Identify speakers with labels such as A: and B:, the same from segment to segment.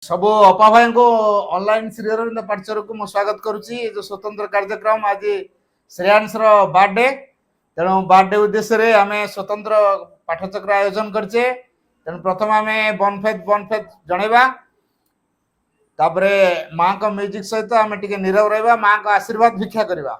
A: सब अपा भाई को ऑनलाइन श्री अरविंद पाठशाला को मैं स्वागत करुच्ची। जो स्वतंत्र कार्यक्रम आज श्रेयांश बर्थडे तेणु बर्थडे उद्देश्य आम स्वतंत्र पाठचक्र आयोजन करचे। तेणु प्रथम आम बनफेत जनइबा तापरे माँ को म्यूजिक सहित आम टे नीरव रहा माँ को आशीर्वाद भिक्षा करवा।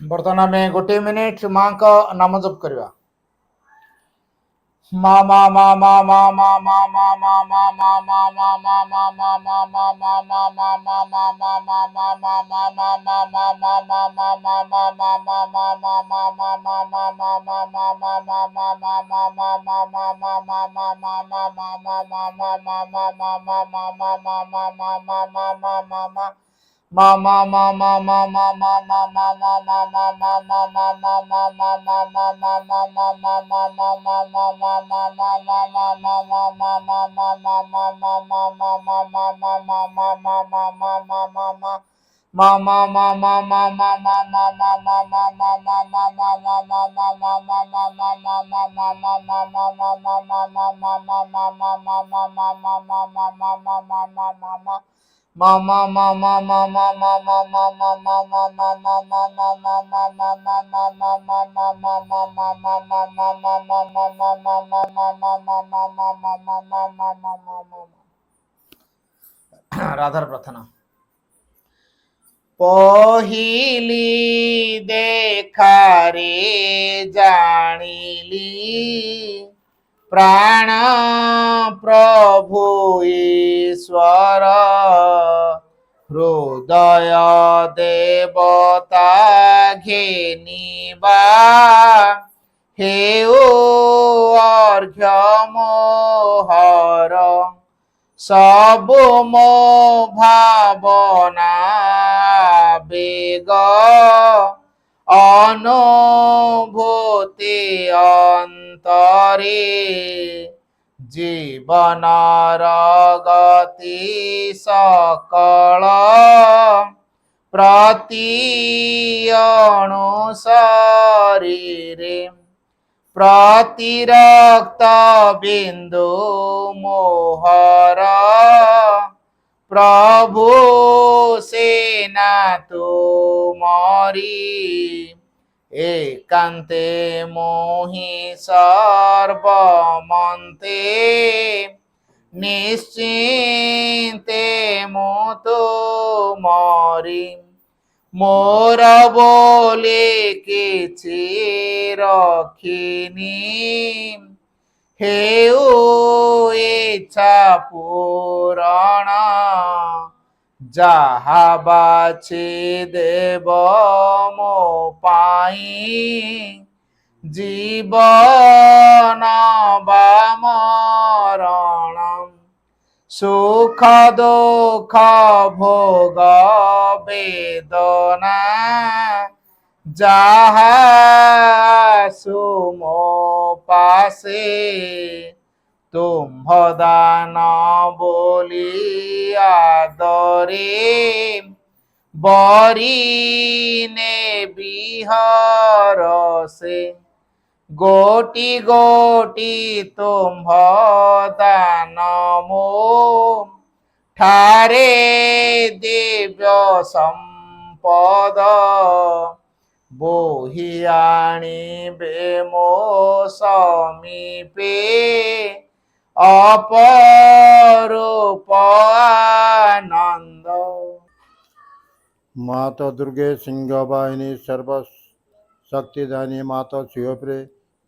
A: बर्तमान आम गोटे मिनिट माँ का नाम जप करवा। राधार प्रार्थना। पहिली देखा रे जानिली प्राण प्रभु ईश्वर हृदय देवता घेनिबा हेउ अर्घ्य मोहर सबु मो भावना बेग अनुभूति अंतरे जीवन गति सकल प्रति अणु शरीरे प्रतिरक्त बिंदु मोहर प्रभु सेना तुमरी एकांते मोहि सर्वमन्ते निश्चिंते मो तुमरी মোর বলে কিছু রখিনি হেউ ইচ্ছা পূরণ যাহা বাছি দেব ମୋ ପାଇଁ জীবন বা মরণ সুখ দুঃখ ভোগ বেদনা যাহা সুমো পাশে তুম্ভ দান বলি আদরে বরি নেবি হরসে গোটি গোটি তুম্ভ দান মো ঠারে দিব্য সম্পদ বহি আনিবে মো সমীপে অপরূপ আনন্দ।
B: माता दुर्गे सिंह वाहिनी सर्व शक्तिदायिनी माता शिवप्रे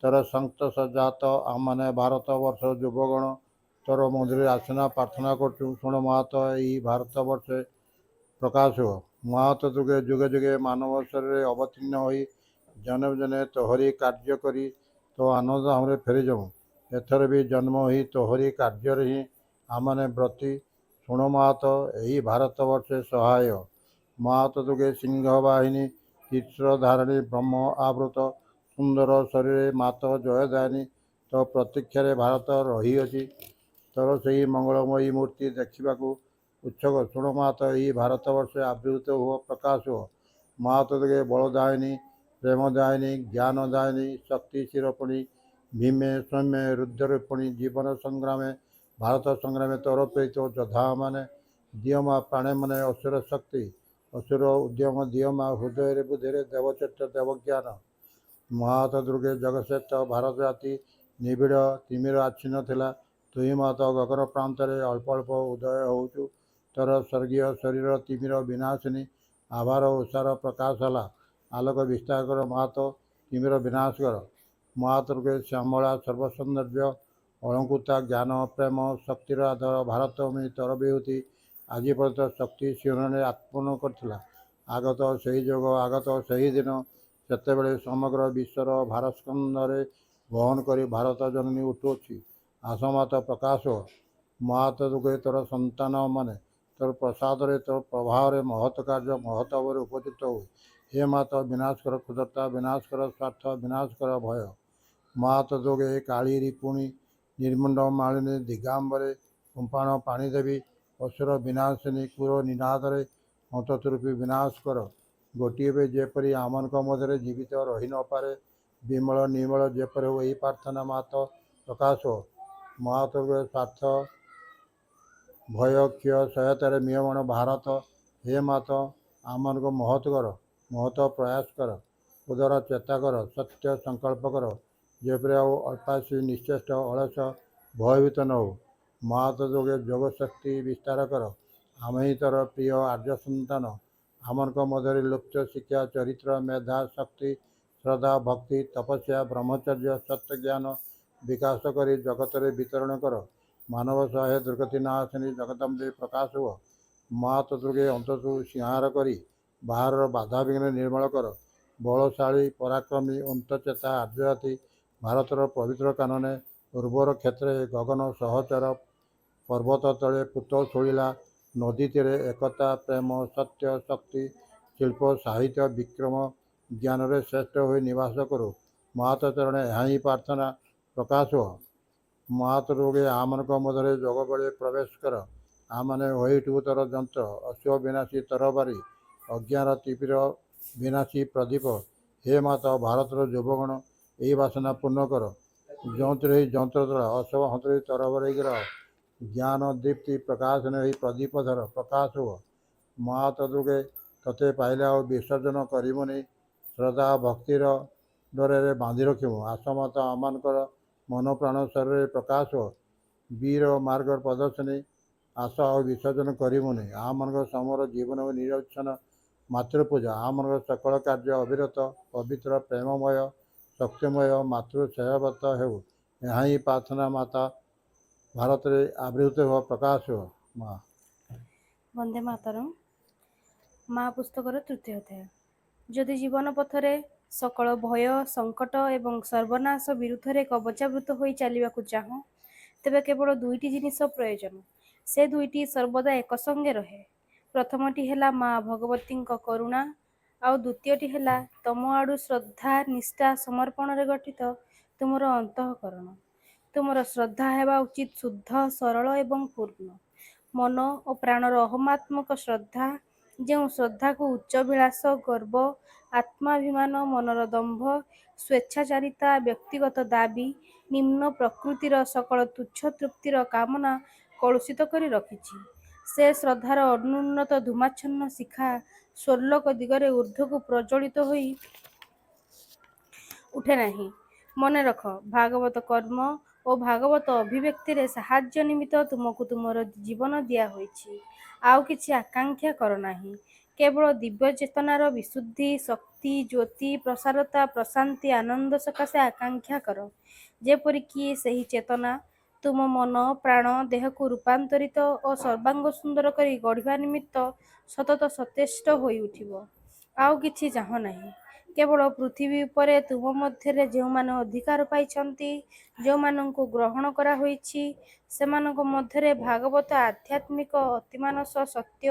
B: तर संत सजात आमने भारत वर्ष युवगण तोर मंदिर आसना प्रार्थना करचु शुण माता यही भारत वर्ष प्रकाश हो माता दुर्गे जुगे जुगे मानव शरीर अवतीर्ण हो जने जने तोहरी कार्य करी तो आनंद हमरे फेरी जाऊँ एथर भी जन्म ही तोहरी कार्य ही आमने व्रती शुण माता यही भारत वर्ष सहाय माता दुर्गे सिंह वाहिनी चित्र धारिणी ब्रह्म आवृत सुंदर शरीर माता जयदायिनी तो प्रतीक्षा भारत रही अछि तोर से मंगलमयी मूर्ति देखा उत्सुक शुण माता यही भारत वर्ष आवृत हो प्रकाश हो माता दुर्गे बलदायिनी प्रेमदायिनी ज्ञानदायिनी शक्ति शिरोपणी भीमे सौम्य रुद्ररूपिणी जीवन संग्राम भारत संग्राम तोर प्रेरित योद्धा माने दियमा प्राणे मने असुर शक्ति असुर उद्यम दियमा हृदय बुद्धि देवचैत्य देवज्ञान माता दुर्गे जगश्रेष्ठ भारत जाति निबिड़ तिमिर आच्छिन्न थिला तुही माता गगन प्रांत अल्प अल्प उदय होचु तोर स्वर्गीय शरीर तिमिर विनाशिनी आभार उषार प्रकाश है आलोक विस्तार कर माता तिमिर विनाश कर माता दुर्गे श्यामला सर्वसौंदर्य अलंकृता ज्ञान प्रेम शक्तिर आधार भारत में तोर विभूति आज पर्यंत शक्ति शिवरण आत्मन कर आगत से जोग आगत से दिन सेतेबेले समग्र विश्वर भारस्कंदे बहन कर भारत जननी उठुची आस माता प्रकाश हो माता दुर्गे तोर संतान माने तोर प्रसाद तोर प्रभाव महत कार्य महत भाव उपचित हो हे माता विनाश कर क्षुद्रता विनाश कर स्वार्थ विनाश कर भय माता दुर्गे काली रिपुणी निर्मुंड मालिनी दिगांबरे कुंपाण पाणीदेवी असुर विनाशिनी कुर निनादरे हतरूपी विनाश कर गोटे भी जेपरी आमन मध्य जीवित रही न पारे विमल निर्मल जेपरी हो यही प्रार्थना मात प्रकाश हो मात स्वार्थ भय क्षय सहायतार नियमन भारत हे मात आमन को महत कर महत प्रयास कर उदर चेता कर सत्य संकल्प कर जेपरी अल्पासी निश्चेष्ट अलस भयभीत न हो मात जोगे जोग शक्ति विस्तार कर आम ही तर प्रिय आर्य सन्तान आमन मध्य लुप्त शिक्षा चरित्र मेधा शक्ति श्रद्धा भक्ति तपस्या ब्रह्मचर्य सत्य ज्ञान विकास कर जगत वितरण कर मानव सहाय दुर्गति नाशिनी जगदम्बे प्रकाश हो मात दुर्गे अंतसु सिंहार करी बाहर बाधा विघ्न निर्मल कर बलशाली पराक्रमी अंतचेता आर्यजाति भारतर पवित्र कानने उर्वर क्षेत्र गगन सहचर पर्वत तले पुत शोला नदी तीरे एकता प्रेम सत्य शक्ति शिल्प साहित्य विक्रम ज्ञान रे श्रेष्ठ हो निवास करो मात चरण यहाँ प्रार्थना प्रकाश हो मात रोगे आमन मध्य जोग बड़े प्रवेश कर आमने वही टूतर जंत्र अश्व विनाशी तरबारी अज्ञान तिपिर विनाशी प्रदीप हे माता भारतर युवगण यही वासना पूर्ण कर जंत्र जंत्र अश्व हंत्री तरबारी ग्रह ज्ञान दीप्ति प्रकाश नहीं प्रदीप धर प्रकाश हो मात दुर्गे तते पाइले आ विसर्जन करमुनि श्रद्धा भक्तिर डरे बांधि रखू आस माता आमानकर मन प्राण शरीर प्रकाश हो वीर मार्ग प्रदर्शनी आस आ विसर्जन करमुनि आम समर जीवन निरक्षण ମାତୃପୂଜା ଆମର ସକଳ କାର୍ଯ୍ୟ ଅବିରତ ପବିତ୍ର ପ୍ରେମମୟ ଶକ୍ତିମୟ ମାତୃ ସେବାବ୍ରତ ହେଉ। ଏହା ହିଁ ପ୍ରାର୍ଥନା ମାତା ଭାରତରେ ଆବିର୍ଭୂତ ହେବା ପ୍ରକାଶ ହେଉ। ମା
C: ବନ୍ଦେ ମାତରମ୍। ମା ପୁସ୍ତକର ତୃତୀୟ ଅଧ୍ୟାୟ। ଯଦି ଜୀବନ ପଥରେ ସକଳ ଭୟ ସଙ୍କଟ ଏବଂ ସର୍ବନାଶ ବିରୁଦ୍ଧରେ କବଚାବୃତ ହୋଇ ଚାଲିବାକୁ ଚାହଁ, ତେବେ କେବଳ ଦୁଇଟି ଜିନିଷ ପ୍ରୟୋଜନ। ସେ ଦୁଇଟି ସର୍ବଦା ଏକ ସଙ୍ଗେ ରହେ। ପ୍ରଥମଟି ହେଲା ମା ଭଗବତୀଙ୍କ କରୁଣା, ଆଉ ଦ୍ୱିତୀୟଟି ହେଲା ତମ ଆଡ଼ୁ ଶ୍ରଦ୍ଧା ନିଷ୍ଠା ସମର୍ପଣରେ ଗଠିତ ତୁମର ଅନ୍ତଃକରଣ। ତୁମର ଶ୍ରଦ୍ଧା ହେବା ଉଚିତ ଶୁଦ୍ଧ ସରଳ ଏବଂ ପୂର୍ଣ୍ଣ। ମନ ଓ ପ୍ରାଣର ଅହମାତ୍ମକ ଶ୍ରଦ୍ଧା, ଯେଉଁ ଶ୍ରଦ୍ଧାକୁ ଉଚ୍ଚାଭିଳାଷ ଗର୍ବ ଆତ୍ମାଭିମାନ ମନର ଦମ୍ଭ ସ୍ୱେଚ୍ଛାଚାରିତା ବ୍ୟକ୍ତିଗତ ଦାବୀ ନିମ୍ନ ପ୍ରକୃତିର ସକଳ ତୁଚ୍ଛ ତୃପ୍ତିର କାମନା କଳୁଷିତ କରି ରଖିଛି। ସେ ଶ୍ରଦ୍ଧାର ଅନୁନ୍ନତ ଧୂମାଚ୍ଛନ୍ନ ଶିଖା ସ୍ୱର୍ଲୋକ ଦିଗରେ ଊର୍ଦ୍ଧ୍ୱକୁ ପ୍ରଜ୍ୱଳିତ ହୋଇ ଉଠେ ନାହିଁ। ମନେ ରଖ, ଭାଗବତ କର୍ମ ଓ ଭାଗବତ ଅଭିବ୍ୟକ୍ତିରେ ସାହାଯ୍ୟ ନିମିତ୍ତ ତୁମକୁ ତୁମର ଜୀବନ ଦିଆହୋଇଛି। ଆଉ କିଛି ଆକାଙ୍କ୍ଷା କର ନାହିଁ। କେବଳ ଦିବ୍ୟ ଚେତନାର ବିଶୁଦ୍ଧି ଶକ୍ତି ଜ୍ୟୋତି ପ୍ରସାରତା ପ୍ରଶାନ୍ତି ଆନନ୍ଦ ସକାଶେ ଆକାଙ୍କ୍ଷା କର, ଯେପରିକି ସେହି ଚେତନା ତୁମ ମନ ପ୍ରାଣ ଦେହକୁ ରୂପାନ୍ତରିତ ଓ ସର୍ବାଙ୍ଗ ସୁନ୍ଦର କରି ଗଢ଼ିବା ନିମିତ୍ତ ସତତ ସଚେଷ୍ଟ ହୋଇ ଉଠିବ। ଆଉ କିଛି ଚାହଁ ନାହିଁ। କେବଳ ପୃଥିବୀ ଉପରେ ତୁମ ମଧ୍ୟରେ ଯେଉଁମାନେ ଅଧିକାର ପାଇଛନ୍ତି, ଯେଉଁମାନଙ୍କୁ ଗ୍ରହଣ କରାହୋଇଛି, ସେମାନଙ୍କ ମଧ୍ୟରେ ଭାଗବତ ଆଧ୍ୟାତ୍ମିକ ଅତିମାନସ ସତ୍ୟ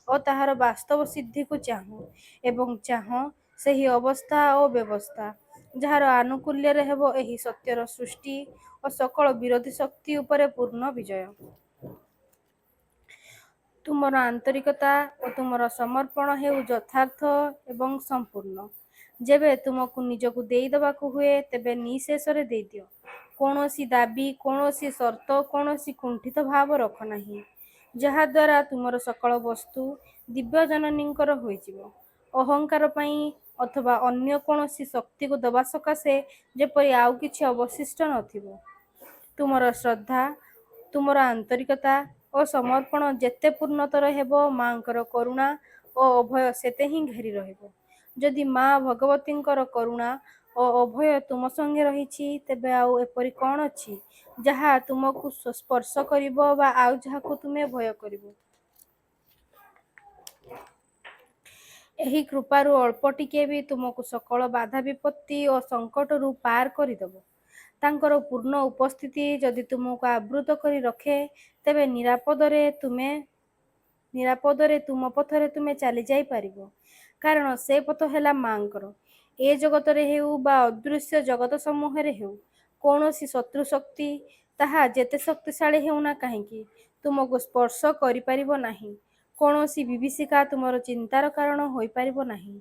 C: ଓ ତାହାର ବାସ୍ତବ ସିଦ୍ଧିକୁ ଚାହଁ ଏବଂ ଚାହଁ ସେହି ଅବସ୍ଥା ଓ ବ୍ୟବସ୍ଥା, ଯାହାର ଆନୁକୂଲ୍ୟରେ ହେବ ଏହି ସତ୍ୟର ସୃଷ୍ଟି ଓ ସକଳ ବିରୋଧୀ ଶକ୍ତି ଉପରେ ପୂର୍ଣ୍ଣ ବିଜୟ। ତୁମର ଆନ୍ତରିକତା ଓ ତୁମର ସମର୍ପଣ ହେଉ ଯଥାର୍ଥ ଏବଂ ସମ୍ପୂର୍ଣ୍ଣ। ଯେବେ ତୁମକୁ ନିଜକୁ ଦେଇଦେବାକୁ ହୁଏ, ତେବେ ନିଃଶେଷରେ ଦେଇଦିଅ। କୌଣସି ଦାବୀ କୌଣସି ସର୍ତ୍ତ କୌଣସି କୁଣ୍ଠିତ ଭାବ ରଖ ନାହିଁ, ଯାହାଦ୍ୱାରା ତୁମର ସକଳ ବସ୍ତୁ ଦିବ୍ୟଜନନୀଙ୍କର ହୋଇଯିବ। ଅହଙ୍କାର ପାଇଁ ଅଥବା ଅନ୍ୟ କୌଣସି ଶକ୍ତିକୁ ଦେବା ସକାଶେ ଯେପରି ଆଉ କିଛି ଅବଶିଷ୍ଟ ନଥିବ। ତୁମର ଶ୍ରଦ୍ଧା ତୁମର ଆନ୍ତରିକତା ଓ ସମର୍ପଣ ଯେତେ ପୂର୍ଣ୍ଣତର ହେବ, ମାଙ୍କର କରୁଣା ଓ ଅଭୟ ସେତେ ହିଁ ଘେରି ରହିବ। ଯଦି ମା ଭଗବତୀଙ୍କର କରୁଣା ଓ ଅଭୟ ତୁମ ସଙ୍ଗେ ରହିଛି, ତେବେ ଆଉ ଏପରି କ'ଣ ଅଛି ଯାହା ତୁମକୁ ସ୍ପର୍ଶ କରିବ ବା ଆଉ ଯାହାକୁ ତୁମେ ଭୟ କରିବ? ଏହି କୃପାରୁ ଅଳ୍ପ ଟିକିଏ ବି ତୁମକୁ ସକଳ ବାଧା ବିପତ୍ତି ଓ ସଙ୍କଟରୁ ପାର କରିଦେବ। ତାଙ୍କର ପୂର୍ଣ୍ଣ ଉପସ୍ଥିତି ଯଦି ତୁମକୁ ଆବୃତ କରି ରଖେ, ତେବେ ନିରାପଦରେ ତୁମ ପଥରେ ତୁମେ ଚାଲିଯାଇପାରିବ। କାରଣ ସେ ପଥ ହେଲା ମାଙ୍କର। ଏ ଜଗତରେ ହେଉ ବା ଅଦୃଶ୍ୟ ଜଗତ ସମୂହରେ ହେଉ, କୌଣସି ଶତ୍ରୁ ଶକ୍ତି, ତାହା ଯେତେ ଶକ୍ତିଶାଳୀ ହେଉନା କାହିଁକି, ତୁମକୁ ସ୍ପର୍ଶ କରିପାରିବ ନାହିଁ। କୌଣସି ବିଭୀଷିକା ତୁମର ଚିନ୍ତାର କାରଣ ହୋଇପାରିବ ନାହିଁ।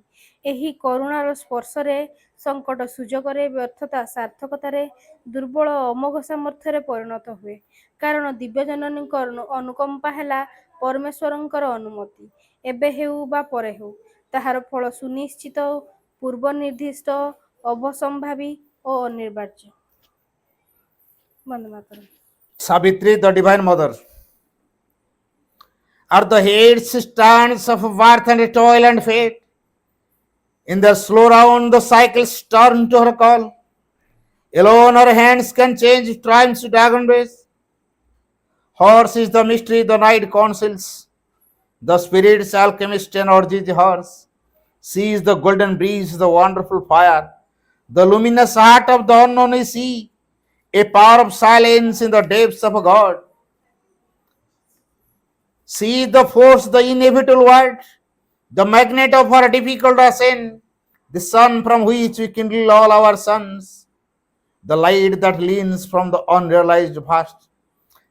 C: ଏହି କରୁଣାର ସ୍ପର୍ଶରେ ସଙ୍କଟ ସୁଯୋଗରେ ବ୍ୟର୍ଥତା ସାର୍ଥକତାରେ ଦୁର୍ବଳ ଅମୋଘ ସାମର୍ଥ୍ୟରେ ପରିଣତ ହୁଏ। କାରଣ ଦିବ୍ୟଜନନୀଙ୍କ ଅନୁକମ୍ପା ହେଲା ପରମେଶ୍ୱରଙ୍କର ଅନୁମତି। ଏବେ ହେଉ ବା ପରେ ହେଉ, ତାହାର ଫଳ ସୁନିଶ୍ଚିତ ପୂର୍ବ ନିର୍ଦ୍ଦିଷ୍ଟ ଅବଶ୍ୟମ୍ଭାବୀ ଓ ଅନିବାର୍ଯ୍ୟ। Vande Mataram.
A: Savitri, the Divine Mother, are the heads stands of birth and toil and fate. In the slow round, the cycles turn to her call. Alone her hands can change time's dragon race. Hers is the mystery the night conceals. The spirit's alchemist energies hers. She is the golden breeze, the wonderful fire, the luminous heart of the unknown is she, a power of silence in the depths of God. She is the force, the inevitable word, the magnet of our difficult ascent, the sun from which we kindle all our suns, the light that leans from the unrealized past,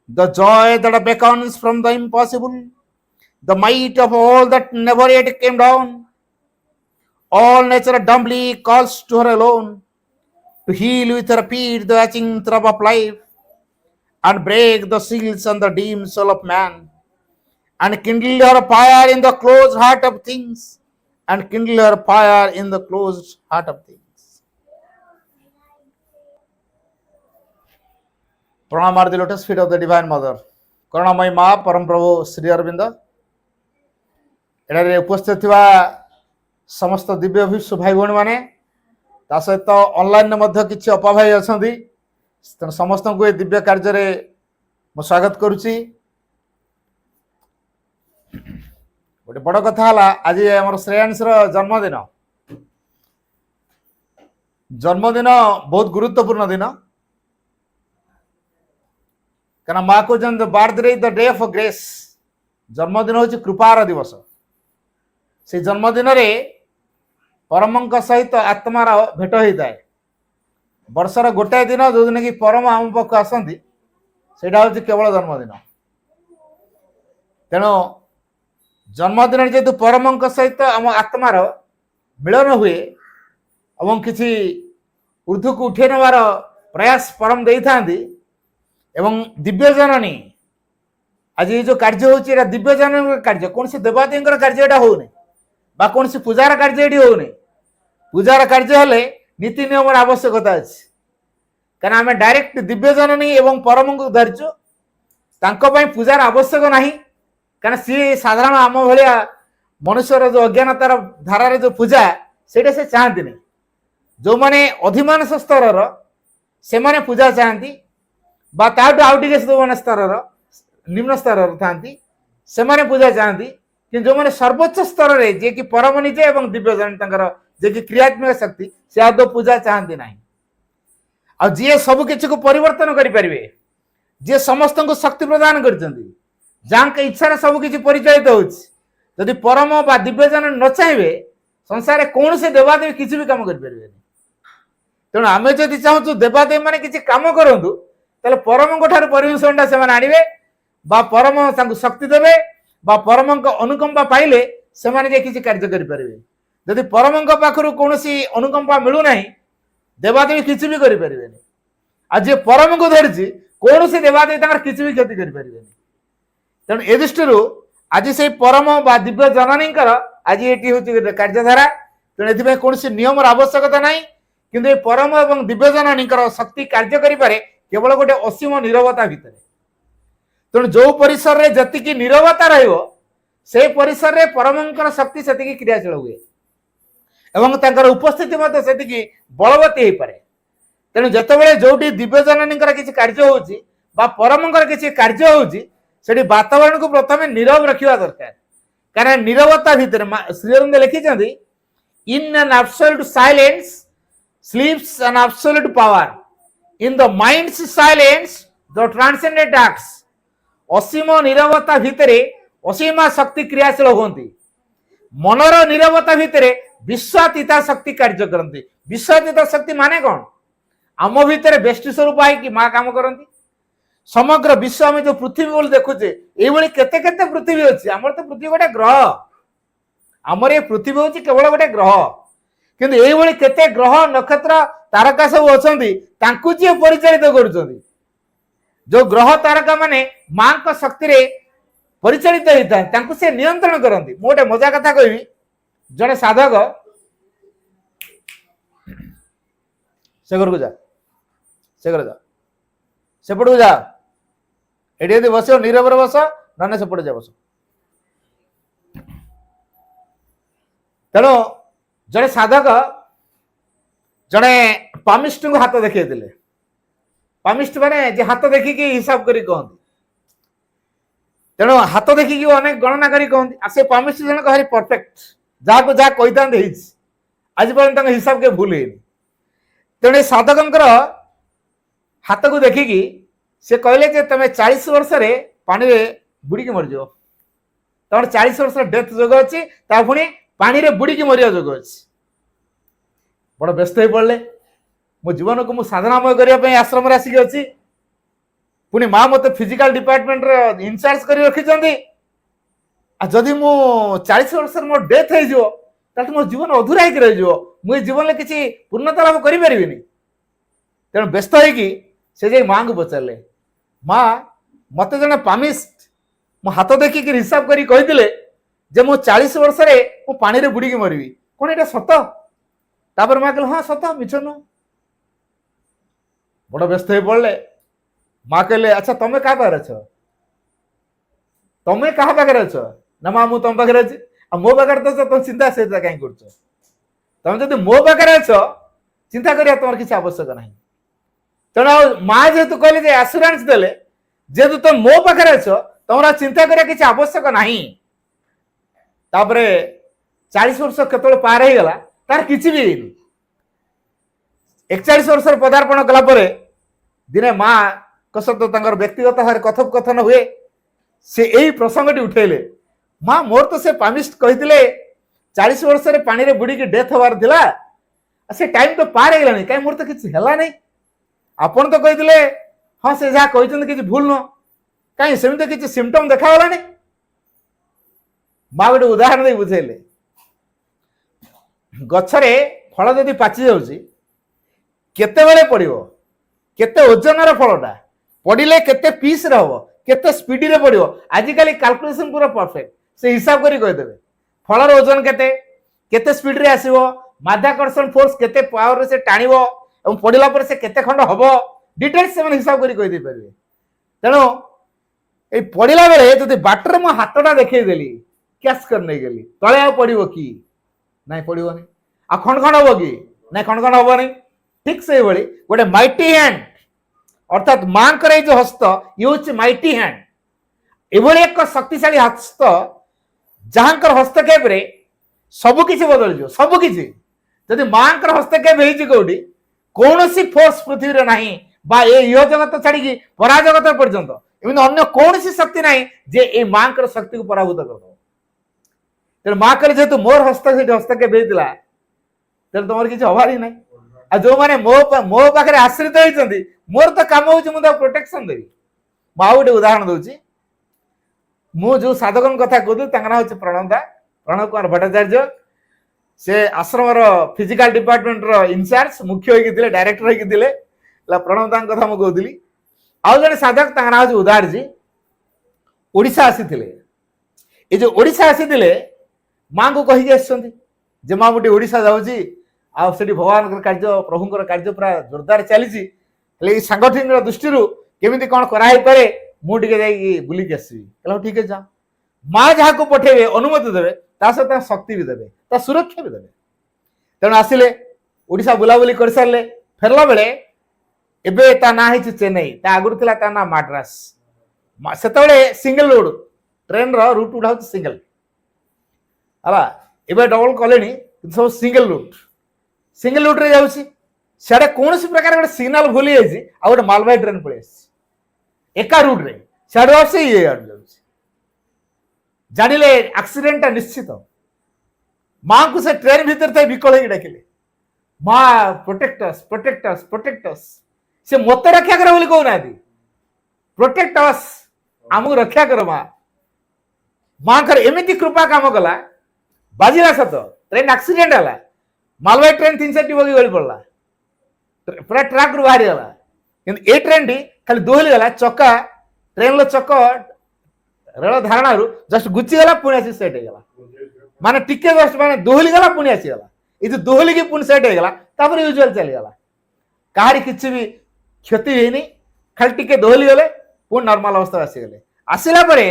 A: the joy that beckons from the impossible, the might of all that never yet came down. All nature dumbly calls to her alone, to heal with her feet the aching throb of life, and break the seals on the dim soul of man, and kindle her fire in the closed heart of things, and kindle her fire in the closed heart of things. Pranam are the lotus feet of the Divine Mother. କରୁଣାମୟୀ ମା ପରମ ପ୍ରଭୁ ଶ୍ରୀ ଅରବିନ୍ଦ ଏଠାରେ ଉପସ୍ଥିତ ଥିବା समस्त दिव्य भिक्षु भाई भौणी माने ता सहित ऑनलाइन मध्य किछि अपा भाई अछंती तेणु समस्त को ए दिव्य कार्य रे मो स्वागत करुछि। गोटे बड़ कथा हला आज हमर श्रेयांश रो जन्मदिन बहुत गुरुत्वपूर्ण दिन कारण माँ को जन birthday the day of grace जन्मदिन हूँ कृपार दिवस से जन्मदिन रे परम सहित आत्मार भेट होता है वर्षर गोटाए दिन जो दिन कि परम आम पाक आसती से केवल जन्मदिन तेणु जन्मदिन जेहेतु परम सहित आम आत्मार मिलन हुए एवं किसी ऊर्ध्व को उठे नवार प्रयास परम दे था एवं दिव्य जननी आज ये जो कार्य होगा दिव्य जननी कार्य कौन से देवादेवी कार्य यहाँ होने बा कौन से पूजार कार्य ये होने पूजार कार्य हेले नीति नियम आवश्यकता अच्छी कारण आम डायरेक्ट दिव्य जननी एवं परम को धरचु पूजार आवश्यक ना कारण सी साधारण आम भाया मनुष्यर जो अज्ञानतार धारार जो पूजा से चाहती नहीं जो माने अधिमानस स्तर से माने पूजा चाहती बा ताठू आउ टिके जो स्तर निम्न स्तर था से माने पूजा चाहती कि जो माने सर्वोच्च स्तर रे जे कि परम निजे एवं दिव्य जन जे कि क्रियात्मक शक्ति से आदौ पूजा चाहती ना आ जी सब किसी को परिवर्तन करें जी समस्त को शक्ति प्रदान कर जहाँ इच्छा सब किसी परिचालित होदि परम बा दिव्य जन न चाहिए संसार कौन से देवादेवी किसी भी काम करें तेणु आम जदि चाहूँ देवादेवी मैंने किसी कम करूँ ताले परम ठार परमिशन से आने बा परम शक्ति देवे बा परम अनुकंपा पाइले से किसी कार्य करें जदि परम पाखर कौन अनुकंपा मिलूना देवादेवी किसी भी करें आज जे परम को धरी कौन से देवादेवी किसी भी क्षति करें तेणु ए दृष्टि आज से परम बा दिव्य जननी आज ये हूँ कार्यधारा तेणु ये कौन नियम आवश्यकता ना कि परम और दिव्य जननी शक्ति कार्य करें केवल गोटे असीम नीरवता भितर तेणु जो परिसर रे जतिकी नीरवता से परिसर रे परम शक्ति से क्रियाशील हुए एवं तांकर उपस्थिति से बलवती हो पाए तेणु जितेबाला जो दिव्य जननी किसी कार्य हो परम किसी कार्य होती वातावरण को प्रथम नीरव रखा दरकार कारण नीरवता भितर श्रीअरविंद लिखिं in an absolute silence sleeps an absolute power in the mind's silence the transcendent acts असीम नीरवता भितर असीम शक्ति क्रियाशील होती मनर नीरवता भितर विश्वातीता शक्ति कार्य करती विश्वातीता शक्ति माने कौन आम भितर बेष्टि स्वरूप आई कि माँ काम करती समग्र विश्व आम जो पृथ्वी बोली देखुचे ये केते केते पृथ्वी अच्छी आमर तो पृथ्वी गोटे ग्रह आमर ये पृथ्वी हूँ केवल गोटे ग्रह किंतु ये केते ग्रह नक्षत्र तारका सब अच्छा जी परिचालित कर जो ग्रह तारका माने माँ का शक्ति रे परिचालित होता है से नियंत्रण करती मु गोटे मजा कथा कहबी जड़े साधक से घर को जा से घर जा सेपट को जा एटी यदि बस नीरव बस ना सेपट जा बस तेणु जड़े साधक जड़े पामिस्ट को हाथ देखी पामिस्ट माने जे हाथ देखिकी हिसाब करी कहती तेणु हाथ देखिकी अनेक गणना करी कहती आ से पामिस्ट जन भारी परफेक्ट जहाँ को जहाँ कही था आज पर्यटन हिसाब के भूल है तेणु साधक हाथ को देखिकी से कहले तुम 40 वर्ष रे पानी रे बुड़ी की मरज तुम 40 वर्ष डेथ जोग अच्छी पुणी पानी रे बुड़ी की मरिया जोग अच्छी बड़ व्यस्त हो पड़े मो जीवन को मुझे साधनामय करने आश्रम आसिक अच्छी पुणी माँ मत फिजिकल डिपार्टमेंट इनचार्ज कर रखी जदि मु 40 वर्ष मो डेथ हो मो जीवन अधूरा हो रही मुझे जीवन में किसी पूर्णता लाभ करें तेणु व्यस्त हो माँ को पचारे माँ मत जन पामिस्ट मो हाथ देखिक हिसाब कर कही मु 40 वर्ष मु पानी रे बुड़ी मरबी कौन ये सत तापर माँ कहले हाँ सत मिछ नु बड़ व्यस्त हो पड़े माँ कहले अच्छा तुम क्या पाखे अछ तुम क्या पाखे अछ ना माँ मुझे तुम पाखे अच्छी मो पाखे तो तुम चिंता से कहीं कर তুমি যদি মো পাখে অছ চিন্তা করিয়া তোমার কিছু আবশ্যক না তেণু মা যেহেতু কহিলে যে আସୁরান্স দেলে যেহেতু তুমি মো পাখে অছ তোমার চিন্তা করিয়া কিছু আবশ্যক না তাপরে 40 वर्ष केतବେଳେ पार हो गला तार किसी भी 41 वर्ष पदार्पण कला परे दिने माँ सहित तांकर व्यक्तिगत भाव कथोपकथन हुए से यही प्रसंगटी उठेले माँ मोर तो से पामिस्ट कही 40 वर्ष रे पानी रे बुड़ी की डेथ हबार थिला से टाइम तो पार हो गलानी कहीं मोर तो किसी हला नहीं आपण तो कही हाँ से जहाँ कहते किसी भूल नुह कहीं सेमती किसी सिम्पटम देखा गलानी माँ गोटे उदाहरण दे बुझेले गछरे फल जदि पाचि जाउची केतेबेले पड़िबो केते ओजनर फलटा पड़िले केते पीस रे हबो केते स्पीड रे पड़िबो आजिकली कैलकुलेशन पूरा परफेक्ट से हिसाब करी कहि देबे फलर ओजन केते केते स्पीड रे आसीबो माध्याकर्षण फोर्स केते पावर रे से टाणिबो एवं पड़िला पर से केते खंड हबो डिटेल्स से हिसाब करी कहि दे परिबे तेनो ए पड़िला बेले जदि बाटर मो हातटा देखै देली कैश कर नहीं गली तले आ पड़िबो की नहीं पड़ोनी आ खंड खंड हम कि ना खंड खंड हम ठीक से भाई गोटे माइटी हैंड अर्थात माँ जो हस्त ये हूँ माइटी हैंड एभली एक शक्तिशाली हस्त जहां हस्तक्षेप सबकि बदल जाओ सबकि जदि माँ हस्तक्षेप होती कौन सी फोर्स पृथ्वी रे नहीं बा ये इह जगत छाड़ी पराजगत पर्यंत एमती अन्य कौन सी शक्ति नहीं जे ये माँ शक्ति को पराभूत कर तेरे माँ कहे जेहेतु मोर हस्तक्षेप होता तेरे तुम किसी हबार ही ना आ जो मैंने मो पाखे आश्रित होती मोर तो कम हो प्रोटेक्शन देवी मुझे गोटे उदाहरण दूसरी मु साधक कथा कहती ना हूँ प्रणव कुमार भट्टाचार्य से आश्रम फिजिकल डिपार्टमेंट इनचार्ज मुख्य होते डायरेक्टर होते प्रणव कथा मुझे कहती आउ जड़े साधक ना हूँ उदार जी ओडिशा आसी ये जो ओडिशा आसी माँ को कहीकि आसि माँ मुझे ओडिशा जाऊँगी आठ भगवान कार्य प्रभुंर कार्य पूरा जोरदार चली सांगठनिक दृष्टि केमी कौन कराई मुझे बुलिक आसवि ठीक है जा माँ जहाँ को पठेबे अनुमति देवे सहित शक्ति भी देवे सुरक्षा भी देवे तेणु आसिले ओडिशा बुलाबुली कर सारे फेरला बेले एबे ता ना है चेन्नई ता आगुरी थिला ता ना माड्रास सेतबेले सिंगल रोड ट्रेन रो रूट उठा सिंगल हला एबे डबल कलेनी सब सिंगल रूट रे जाउची सेडे कौन सी प्रकार गोटे सिग्नल भूली जाइए आ गोटे मालवाही ट्रेन पड़े एका रूट रे सेडे आसे ये आड़ जाउची जानिले एक्सीडेंट निश्चित माँ को से ट्रेन भीतर थे विकल ही डाकिले माँ प्रोटेक्टस प्रोटेक्टस प्रोटेक्टस से मत रक्षा कर बोली कहना प्रोटेक्टस आमको रक्षा कर माँ कर एमती कृपा काम कला बाजिला सत ट्रेन एक्सीडेंट है मालवाही ट्रेन 3-4 बगी गली पड़ा पूरा ट्रक रू बाहरी गला कि ट्रेन टी खाली दोहली गला चक्का ट्रेन चक्क रेल धारणा जस्ट गुची गला पुणी आसी सेट हो गला माने टिके जस्ट माने दोहली गला पुणी आसी गला ये जो दोहली की पुणी सेट हो गला तापर यूजुअल चली गला कहारी किसी भी क्षति होनी खाली टिके दोहली गले पुणी नॉर्मल अवस्था आसीगले आसला परे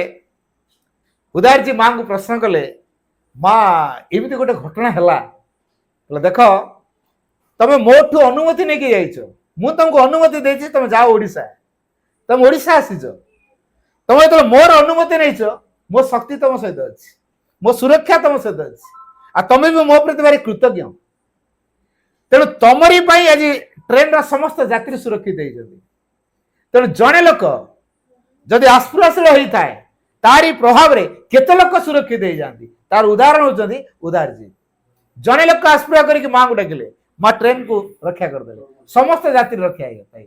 A: उदार जी माँ को प्रश्न कले माँ एमती गोटे घटना है देख तुम मोठू अनुमति नहीं जाइछ मु तुमको अनुमति देछि तुम जाओ ओडिशा तुम ओडिशा आसीछ तुम जो मोर अनुमति नहीं मो शक्ति तुम सहित अच्छी मो सुरक्षा तुम सहित अच्छी आ तुम भी मो प्रति भारी कृतज्ञ तेणु तुमरी आज ट्रेन समस्त यात्री सुरक्षित होती तेणु जड़े लोक जदि आस्पृश्य होता है तारी प्रभाव रे केते लोक सुरक्षित हो जाती तार उदाहरण होती उदार जी जड़े लोक आस्पृह करके माँ को डाकिले माँ ट्रेन को रक्षा करदे समस्त यात्री रक्षा पाई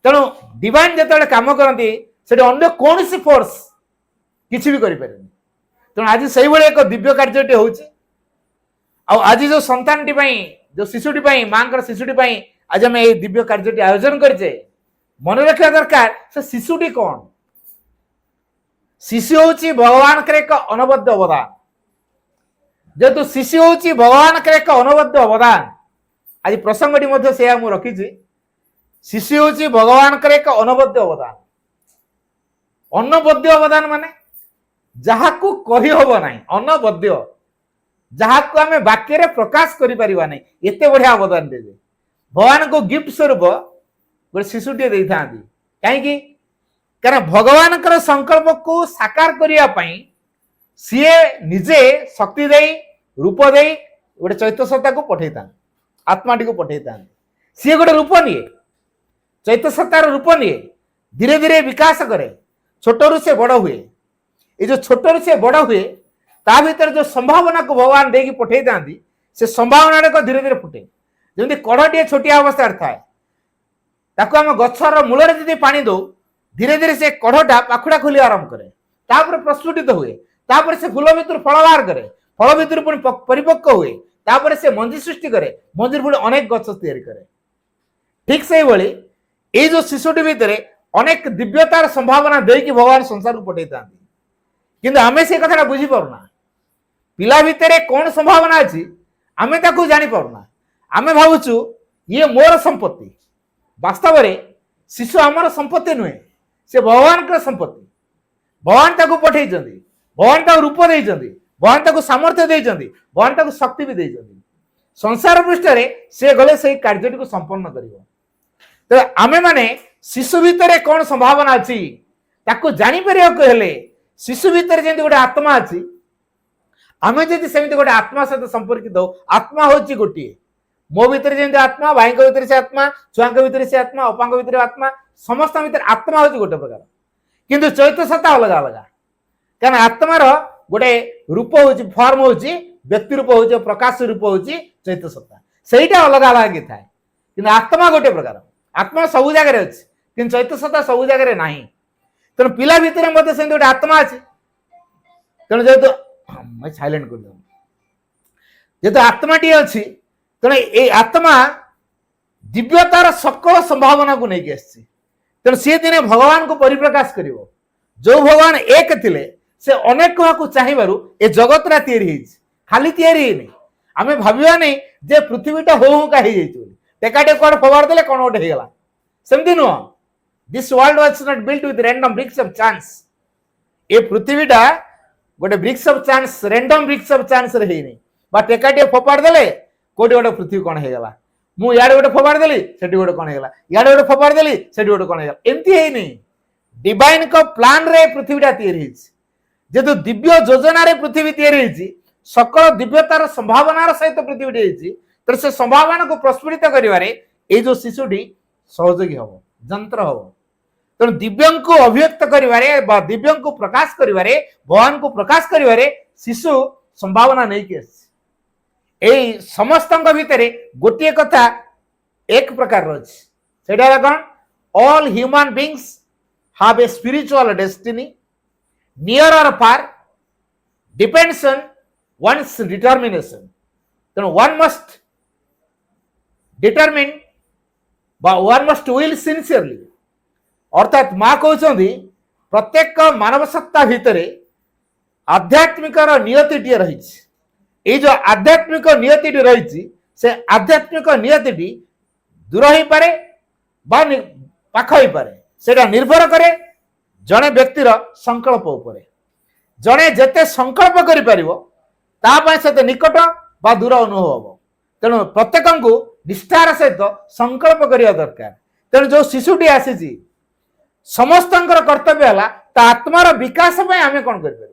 A: तेणु डिवाइन जो कम करती से अन्य कौन सी फोर्स किसी भी करें तेणु आज से एक दिव्य कार्य हो आज जो संतान जो शिशुटी माँ शिशुटी आज आम ये दिव्य कार्य आयोजन करे मन रखा दरकार से शिशुटी कौन शिशु हूँ भगवान के एक अनबद्ध अवदान जेहेतु शिशु हूँ भगवान के एक अनबद्ध अवदान आज प्रसंगटी से रखी शिशु हूँ भगवान के एक अनबद्ध अवदान अनबद्ध अवदान माने जहाँ को कही हब ना अनबद्ध जहाँ को आम वाक्य प्रकाश करें एत बढ़िया अवदान दे भगवान को गिफ्ट स्वरूप गोटे शिशुटे दे था कहीं कारण भगवान संकल्प को साकार करने सी निजे शक्ति दे रूप दे गोटे चैत्य सत्ता को पठे था आत्माटी को पठे था सी गोटे रूप निए चैत्य सत्तार रूप निए धीरे धीरे विकास करे छोटरू से बड़ हुए ये जो छोटरू से बड़ हुए ता भीतर जो संभावना को भगवान देकी पठे था से संभावना को धीरे धीरे फुटे जमी कढ़टे छोटिया अवस्था थाए ताको आम गछर मूल पानी दो धीरे धीरे से कढ़टा पाखुड़ा खोली आरंभ करे तापर प्रस्फुटित हुए तापर से फूल भितर फल बाहर करे फल भितर पुणी परिपक्व हुए तापर से मंजी सृष्टि करे मंजी पुणी अनेक गछ तैयारी करे ठीक से भाई ये जो शिशुटी भितर अनेक दिव्यतार संभावना देकी भगवान संसार को पठे था किंतु आमे से कथा बुझी पारुना पिला भितर कौन संभावना अच्छी आमे ताकू जानी पारुना आमे भावुचु ये मोर संपत्ति वास्तव में शिशु आमर संपत्ति नुहे से भगवान का संपत्ति भगवान ताकू पठे भगवान ताकू रूप दे भगवान ताकू सामर्थ्य दे भगवान ताकू शक्ति भी दे संसार पृष्ठ से गले से कार्य को संपन्न कर तो आमे माने शिशु भितर कौन संभावना अच्छी ताकू जापर हेले शिशु भितर जमी गोटे आत्मा अच्छी आमे जदि सेमती गोटे आत्मा सहित संपर्कित हो आत्मा हूँ गोटे मो भीतर जमी आत्मा भाई भीतर से आत्मा छुआ भीतर से आत्मा अपां भीतर आत्मा समस्त भीतर आत्मा हूँ गोटे प्रकार किंतु चैत्य सत्ता अलग अलग कारण आत्मार गोटे रूप हूँ फर्म हूँ व्यक्ति रूप हूँ प्रकाश रूप हूँ चैत्य सत्ता सहीटा अलग अलग थाए कि आत्मा गोटे प्रकार आत्मा सबु जगह अच्छी कि चैत्य सत्ता सबु जगह ना तेणु पिला भितर मत से गोटे आत्मा अच्छी तेणु जेहेतु साइलेंट कर जेहेतु आत्माटी अच्छी तेणु ये आत्मा दिव्यतार सकल संभावना को लेकिन आसी तेणु सी दिने भगवान को परिप्रकाश कर जो भगवान एक थिले से अनेक को चाहिबारु ए जगतरा तैयारी खाली तैयारी नहीं आमे भाबिबा नहीं जे पृथ्वीटा हो का हो टेकाटे कौन फबार देले कौन गोटे होगा सेमती नुह this world was not built with random bricks of chance ए पृथ्वीटा गोटे bricks of chance random bricks of chance रे हेनी बा टेकाटे फबार देले कोटी गोटे पृथ्वी कौन होगा मु याडे गोटे फबार देली सेठी गोटे कौन होगा याडे गोटे फबार देली सेठी गोटे कौन होगा एमती हेनी डिवाइन को प्लान रे पृथ्वीटा तैयारी जेतु दिव्य योजना रे पृथ्वी तैयारी सकल दिव्यतार संभावनार सहित पृथ्वी तो से संभावना को प्रस्फुटित कर जो शिशुटी सहयोगी हम जंत्र हम तेणु दिव्य को अभिव्यक्त कर दिव्य को प्रकाश कर भगवान को प्रकाश कर शिशु संभावना नहीं समस्त भितर गोटे कथा एक प्रकार अच्छे कौन all human beings have a spiritual destiny near और फार डिपेंड्स ऑन one's determination तेणु one must determine one must will sincerely अर्थात माँ कहते प्रत्येक मानव सत्ता भितर आध्यात्मिक नियति रही जो आध्यात्मिक नियति रही से आध्यात्मिक नियति दूर हो पारे पाख हो पारे से निर्भर करे जड़े व्यक्तिर संकल्प उपरे जड़े जेते संकल्प करि परिबो सहित निकट बा दूर अनुभव हम तेणु प्रत्येक को निष्ठार सहित संकल्प करने दरकार तेणु जो शिशुटी आसी समस्त कर्तव्य है आत्मार विकास आम कौन कर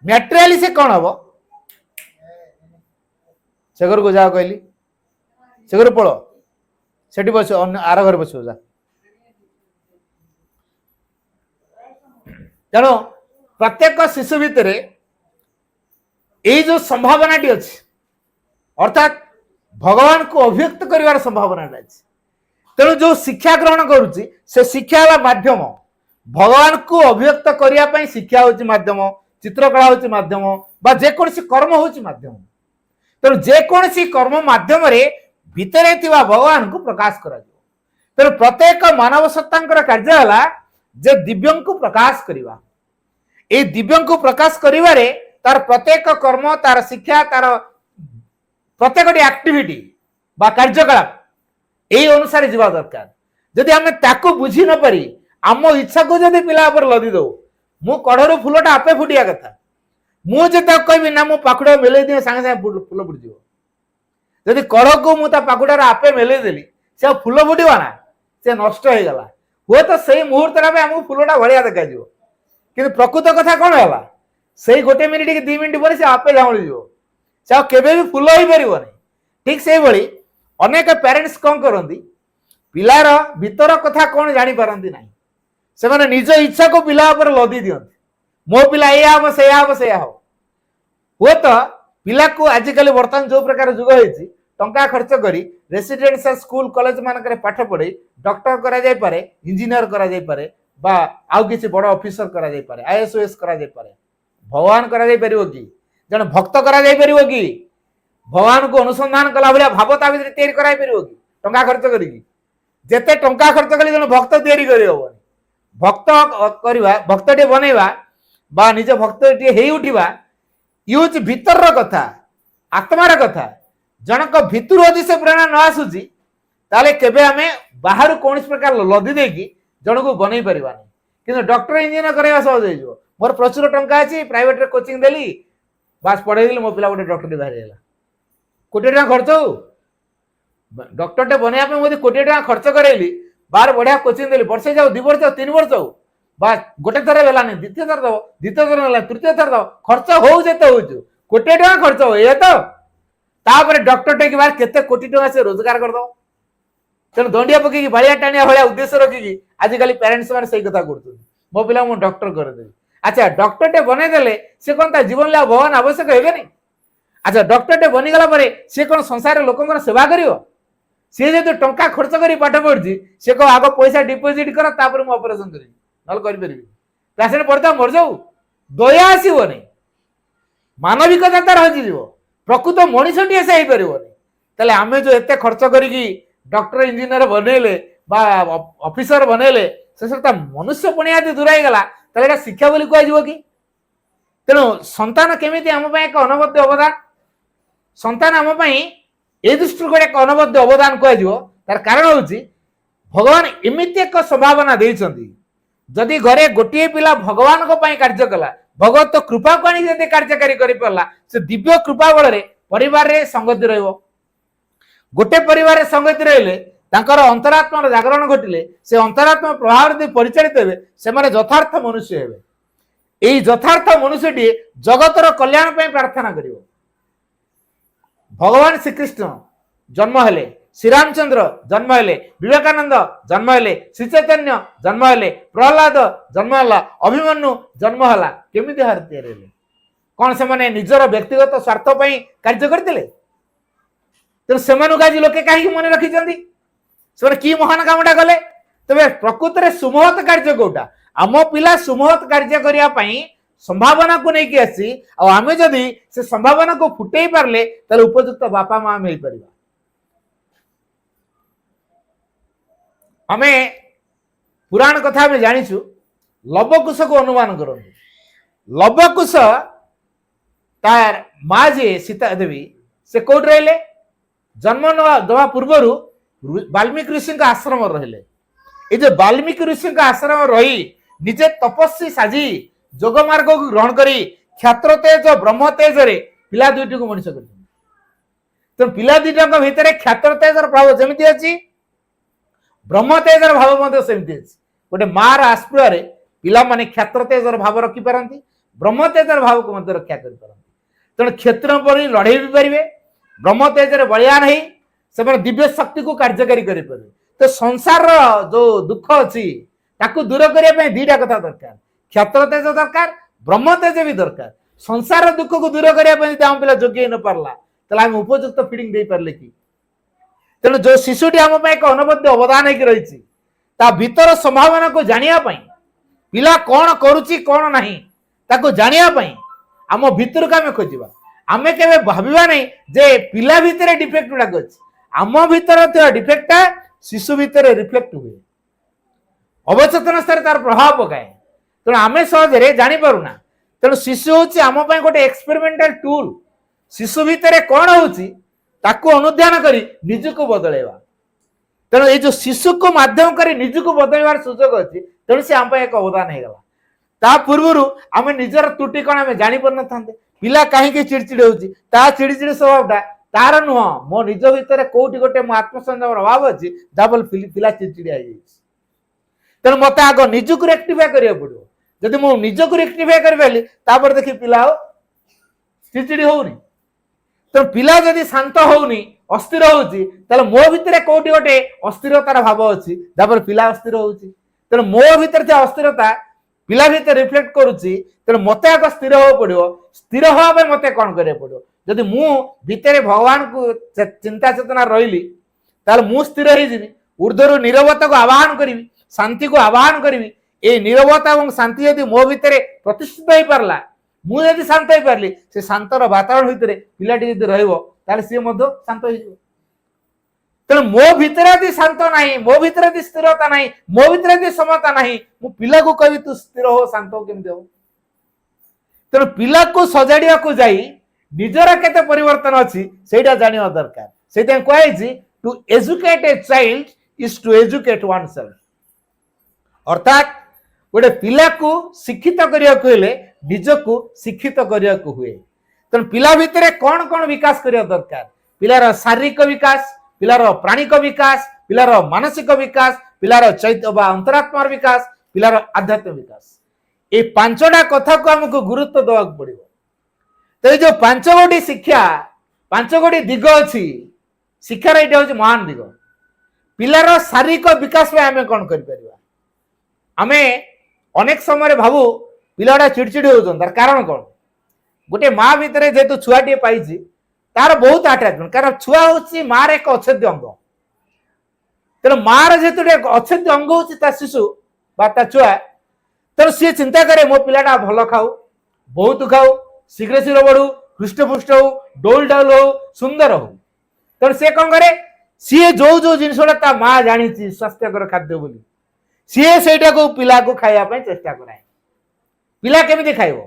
A: मैटेरियली से कौन हम से घर को जा कहली से घर पड़ से बस आर घर बस जा तेणु प्रत्येक शिशु भितर ये जो संभावना अच्छी अर्थात भगवान को अभिव्यक्त कर संभावना अच्छी तेणु जो शिक्षा ग्रहण करुच्ची से शिक्षा माध्यम भगवान को अभिव्यक्त करने शिक्षा हूँ माध्यम चित्रकला हूँ माध्यम बा जेकोसी कर्म हूँ माध्यम तेणु जेकोसी कर्म माध्यम भितर भगवान को प्रकाश कर तेणु प्रत्येक मानव सत्ता कार्य है जे दिव्य को प्रकाश करवा ये दिव्य को प्रकाश करिवारे तार प्रत्येक कर्म तार शिक्षा तार प्रत्येक एक्टिविटी बा कार्यकलाप यही अनुसार जीवा दरकार जदि आम ताको बुझी न पारी आम इच्छा को जदि पिला पर लदी दो मु कढ़र फूलटा आपे फुटिया कथा मुझे कहबी ना मो पाखुड़ा मेले दिए सागे सागे फूल फुटज जदि कड़ को मुझे पाखुड़ार आपे मेले देली से फूल फुटवा ना से नष्ट हो गला हुए तो से मुहूर्त आमको फूलटा भाया देखा कि प्रकृत कथा कौन है से गोटे मिनिट कि 2 मिनिट पर से आपे झाऊली से केवे भी फूल हो पार ठीक से भाई अनेक पेरेंट्स कौन करती पिलार भीतर कथा कौन जापारती ना से निज इच्छा को पिला लदी दिखती मो पिला या हम से हम से हम हुए तो पिला को आजिकल बर्तमान जो प्रकार जुग होती टंका खर्च करी रेसिडेंशियल स्कूल कॉलेज मानक पाठ पढ़े डॉक्टर करा जाय पारे इंजीनियर करा जाय पारे बा आउ किसी बड़ ऑफिसर करा जाय पारे आईएएस करा जाय पारे भगवान करा जाय परिवो कि जन भक्त करा जाय परिवो कि भगवान को अनुसंधान कला भलिया भाव ता भीतर तैयारी कराई परिवो कि टंका खर्च करी जेते टंका खर्च करी जन भक्त तैयारी करी हो भक्त करवा भक्त टे बनैवा बा निज भक्त टे हेई उठिबा यूज भीतर कथा आत्मार कथा जनक भितर यदि से प्रेरणा न आसूची ताले केबे आमे बाहर कौन प्रकार लदी देकी जन को बनई परिबानी किंतु डॉक्टर इंजीनियर करवा सहज हो मोर प्रचुर टंका अछि प्राइवेट रे कोचिंग देली बास पढ़े दिली मो पिला गोटे डॉक्टर बाहर गेला कोटी टका खर्च हो डॉक्टर टे बनैया पे मोदी कोटी टका खर्च करेली बाहर बढ़िया कोचिंग देली वर्षे जाओ 2 वर्ष 3 वर्ष हो बास गोटे थर बेलानी द्वितीय थर दो द्वितीय थर होला तृतीय थर दो खर्च हो जेते हो कोटी टका खर्च हो ये तो तापर डॉक्टर टे बार केते कोटी टका से रोजगार कर दो तेणु दंडिया पकई भाया टाणिया भाया उद्देश्य रखिकी आजिकल पेरेंट्स मैंने सही कथा करते मो पिला मु डॉक्टर करदेवी अच्छा डॉक्टर टे बने देले से कौन ता जीवन ला भगवान आवश्यक हेबेनी अच्छा डॉक्टर टे बनीगला परे से कौन संसार लोकंकर सेवा करियो सी जो टंका खर्च करी पाठ पढ़ी से कह आग पैसा डिपोजिट कर तापर मु ऑपरेशन करी नल करि परिबी पेशेंट पड़ता मर जाऊ दया आसीबनी मानविकता तार हजि जीवो प्रकृत मनीषटी से हो पारे आम जो एत खर्च करी डॉक्टर इंजीनियर बनैले बा ऑफिसर बनैले से सब मनुष्य पणिया दूराई गला शिक्षा बोली कह कि तेणु संतान केमी आम एक अनबद्ध अवदान संतान आम ए दृष्टि एक अनबद्ध अवदान कह तार कारण हूँ भगवान एमती एक संभावना देइछंती जदि घरे गोटे पिला भगवान कार्य कला भगवत कृपा को आनी कार्यकारी कर पारा से दिव्य कृपा बल परिवार रे संगति रहिबो गोटे परिवार रे संगति रहिले तांकर अंतरात्मा जागरण घटिले से अंतरात्मा प्रभाव यदि परिचालित हेबे से माने यथार्थ मनुष्य हेबे एई यथार्थ मनुष्यटी जगतर कल्याण पय प्रार्थना करिवो भगवान श्रीकृष्ण जन्म हेले श्री रामचंद्र जन्म हेले विवेकानंद जन्म हेले श्री चैतन्य जन्म हेले प्रहलाद जन्म हला अभिमन्यु जन्म हला केमिति हारती हेले कौन से माने निजर व्यक्तिगत स्वार्थ पय कार्य करथिले तो सेमानु गाजी लोके काहे मन रखी से कि महान कामटा गले तबे प्रकृत रे सुमहत कार्य कोटा आम पिला सुमहत कार्य करिया पई संभावना को नहीं आसी आम जदि से संभावना को फुटई पारले ताले उपयुक्त बापा मां मिल परिबा आमे पुराण कथा आमे जानिछु लवकुश को अनुमान करंतु लवकुश तार माँ जे सीता देवी से कोट रहिले जन्म दवा पूर्व वाल्मीकि ऋषि आश्रम रहिले ये जो वाल्मीकि ऋषि आश्रम रही निजे तपस्वी साजी जोग मार्ग को ग्रहण करी क्षत्र तेज ब्रह्म तेज रे पिला दुईटी को मनुष्य कर तो पिला दुईटा भितर क्षत्र तेज प्रभाव जमी अच्छी ब्रह्म तेजर भाव सेमती अच्छी गोटे मार आस्पृह पिला माने क्षत्र तेजर भाव रखी पारती ब्रह्म तेजर भाव को रक्षा कर तेणु क्षेत्र पर लड़े भी पारे ब्रह्म तेजर बलियान है से दिव्य शक्ति को कार्यकारी करें तो संसार जो दुख अच्छी ताकू दूर करने दीटा कथा दरकार क्षत्र तेज दरकार ब्रह्म तेज भी दरकार संसार दुख को दूर करने आम पिला जोगे न पार्ला आम उपयुक्त फिडिंग दे पारे कि तेणु जो शिशुटी आम एक अनबद्ध अवदान हो रही भीतर संभावना को जानापी पिला कौन करुच्ची कौन ना ताको जानापी आम भीतर को आम खोजा आमे केबे भाबिबा नहीं जे पिला भितर डिफेक्ट गुड़ाक अच्छी आम भीतर डिफेक्टा शिशु भितर रिफ्लेक्ट हुए अवचेतन स्तर तार प्रभाव पकाए तेणु आम सहजरे जानी पारुना तेणु शिशु हूँ आम गोटे एक्सपेरिमेंटल टूल शिशु भितर कौन होची ताकू अनुध्यान करी निजको बदलेवा तेणु ये जो शिशु को माध्यम करी निजको बदलवार सुजोग अच्छी तेणु से आम एक अवदान होगा ता पूर्व आम निजर त्रुटि कौन आम जापर न था पिला कहीं चिड़चिड़ होती चिड़चिड़ स्वभावटा तार नुह मो निज भितर कौटी गोटे मो आत्मसंयम अभाव अच्छी जहाँफल पिला चिड़चिड़िया तेणु मत आग निजक रेक्टिफाए करा पड़ो जदि मु निजक रेक्टिफाए कर देखी पिला चिड़चिड़ी होनी तेणु पिला जदि शांत होनी अस्थिर होची मो भितर कौटी गोटे अस्थिरतार भाव अच्छी जहाँफल पिला अस्थिर होची तेणु मो भितर अस्थिरता पिला भितर रिफ्लेक्ट करुच्ची तेणु मत आग स्थिर हो पड़ो स्थिर हाँ मत कौन करा पड़ो जदि मु भितर भगवान को चिंता चेतना रही मु स्थिर हो ऊर्ध्वर नीरवता को आवाहन करी शांति को आवाहन करी ए नीरवता और शांति यदि मो भितर प्रतिष्ठित हो पारला मुझे शांत हो पारि से शांतर वातावरण भितर पिलाटी यदि रही सी शांत हो तेणु मो भितर यदि शांत ना मो भितर यदि स्थिरता ना मो भितर यदि समता ना मु पिला को कहि तू स्थिर हो शांत हो केमती हो तेणु पिला को सजाड़िया को जाई निजर केते परिवर्तन अच्छी सेटा जानिया दरकार से कहुई to educate a child is to educate oneself अर्थात गोटे पिला को शिक्षित करने निजको शिक्षित करने हुए तेणु पिला भितर कौन कौन विकास करने दरकार पिलार शारीरिक विकास पिलार प्राणिक विकास पिलार मानसिक विकास पिलार चैत्य अंतरात्मार विकास पिलार आध्यात्मिक विकास ये पांचटा कथा को आमको गुरुत्व देवा पड़ो तो जो पांच गोटी शिक्षा पांच गोटी दिग अच्छी शिक्षार ये हूँ महान दिग पिलार शारीरिक विकास में आम कौन करें अनेक समय भावु पिलाटा चिड़चिड़ी होता कारण कौन गोटे माँ भितर जेहेतु छुआटे पाई तार बहुत आटाचमेंट कारण छुआ हूँ मार एक अछेद्य अंग तेणु मार जेहेतु अछेद्य अंग हूँ शिशु छुआ तेणु सी चिंता करे मो पिलाटा भल खाऊ बहुत खाऊ शीघ्र शीघ्र बढ़ू हृष्टपुष्ट हो डोल डाउल हो सुंदर हो तेणु सी कौन करे सी जो जो जिनसा माँ जानी स्वास्थ्यकर खाद्य बोली सी से पिला को खावाई चेष्टा कराए पिला केमी खाइब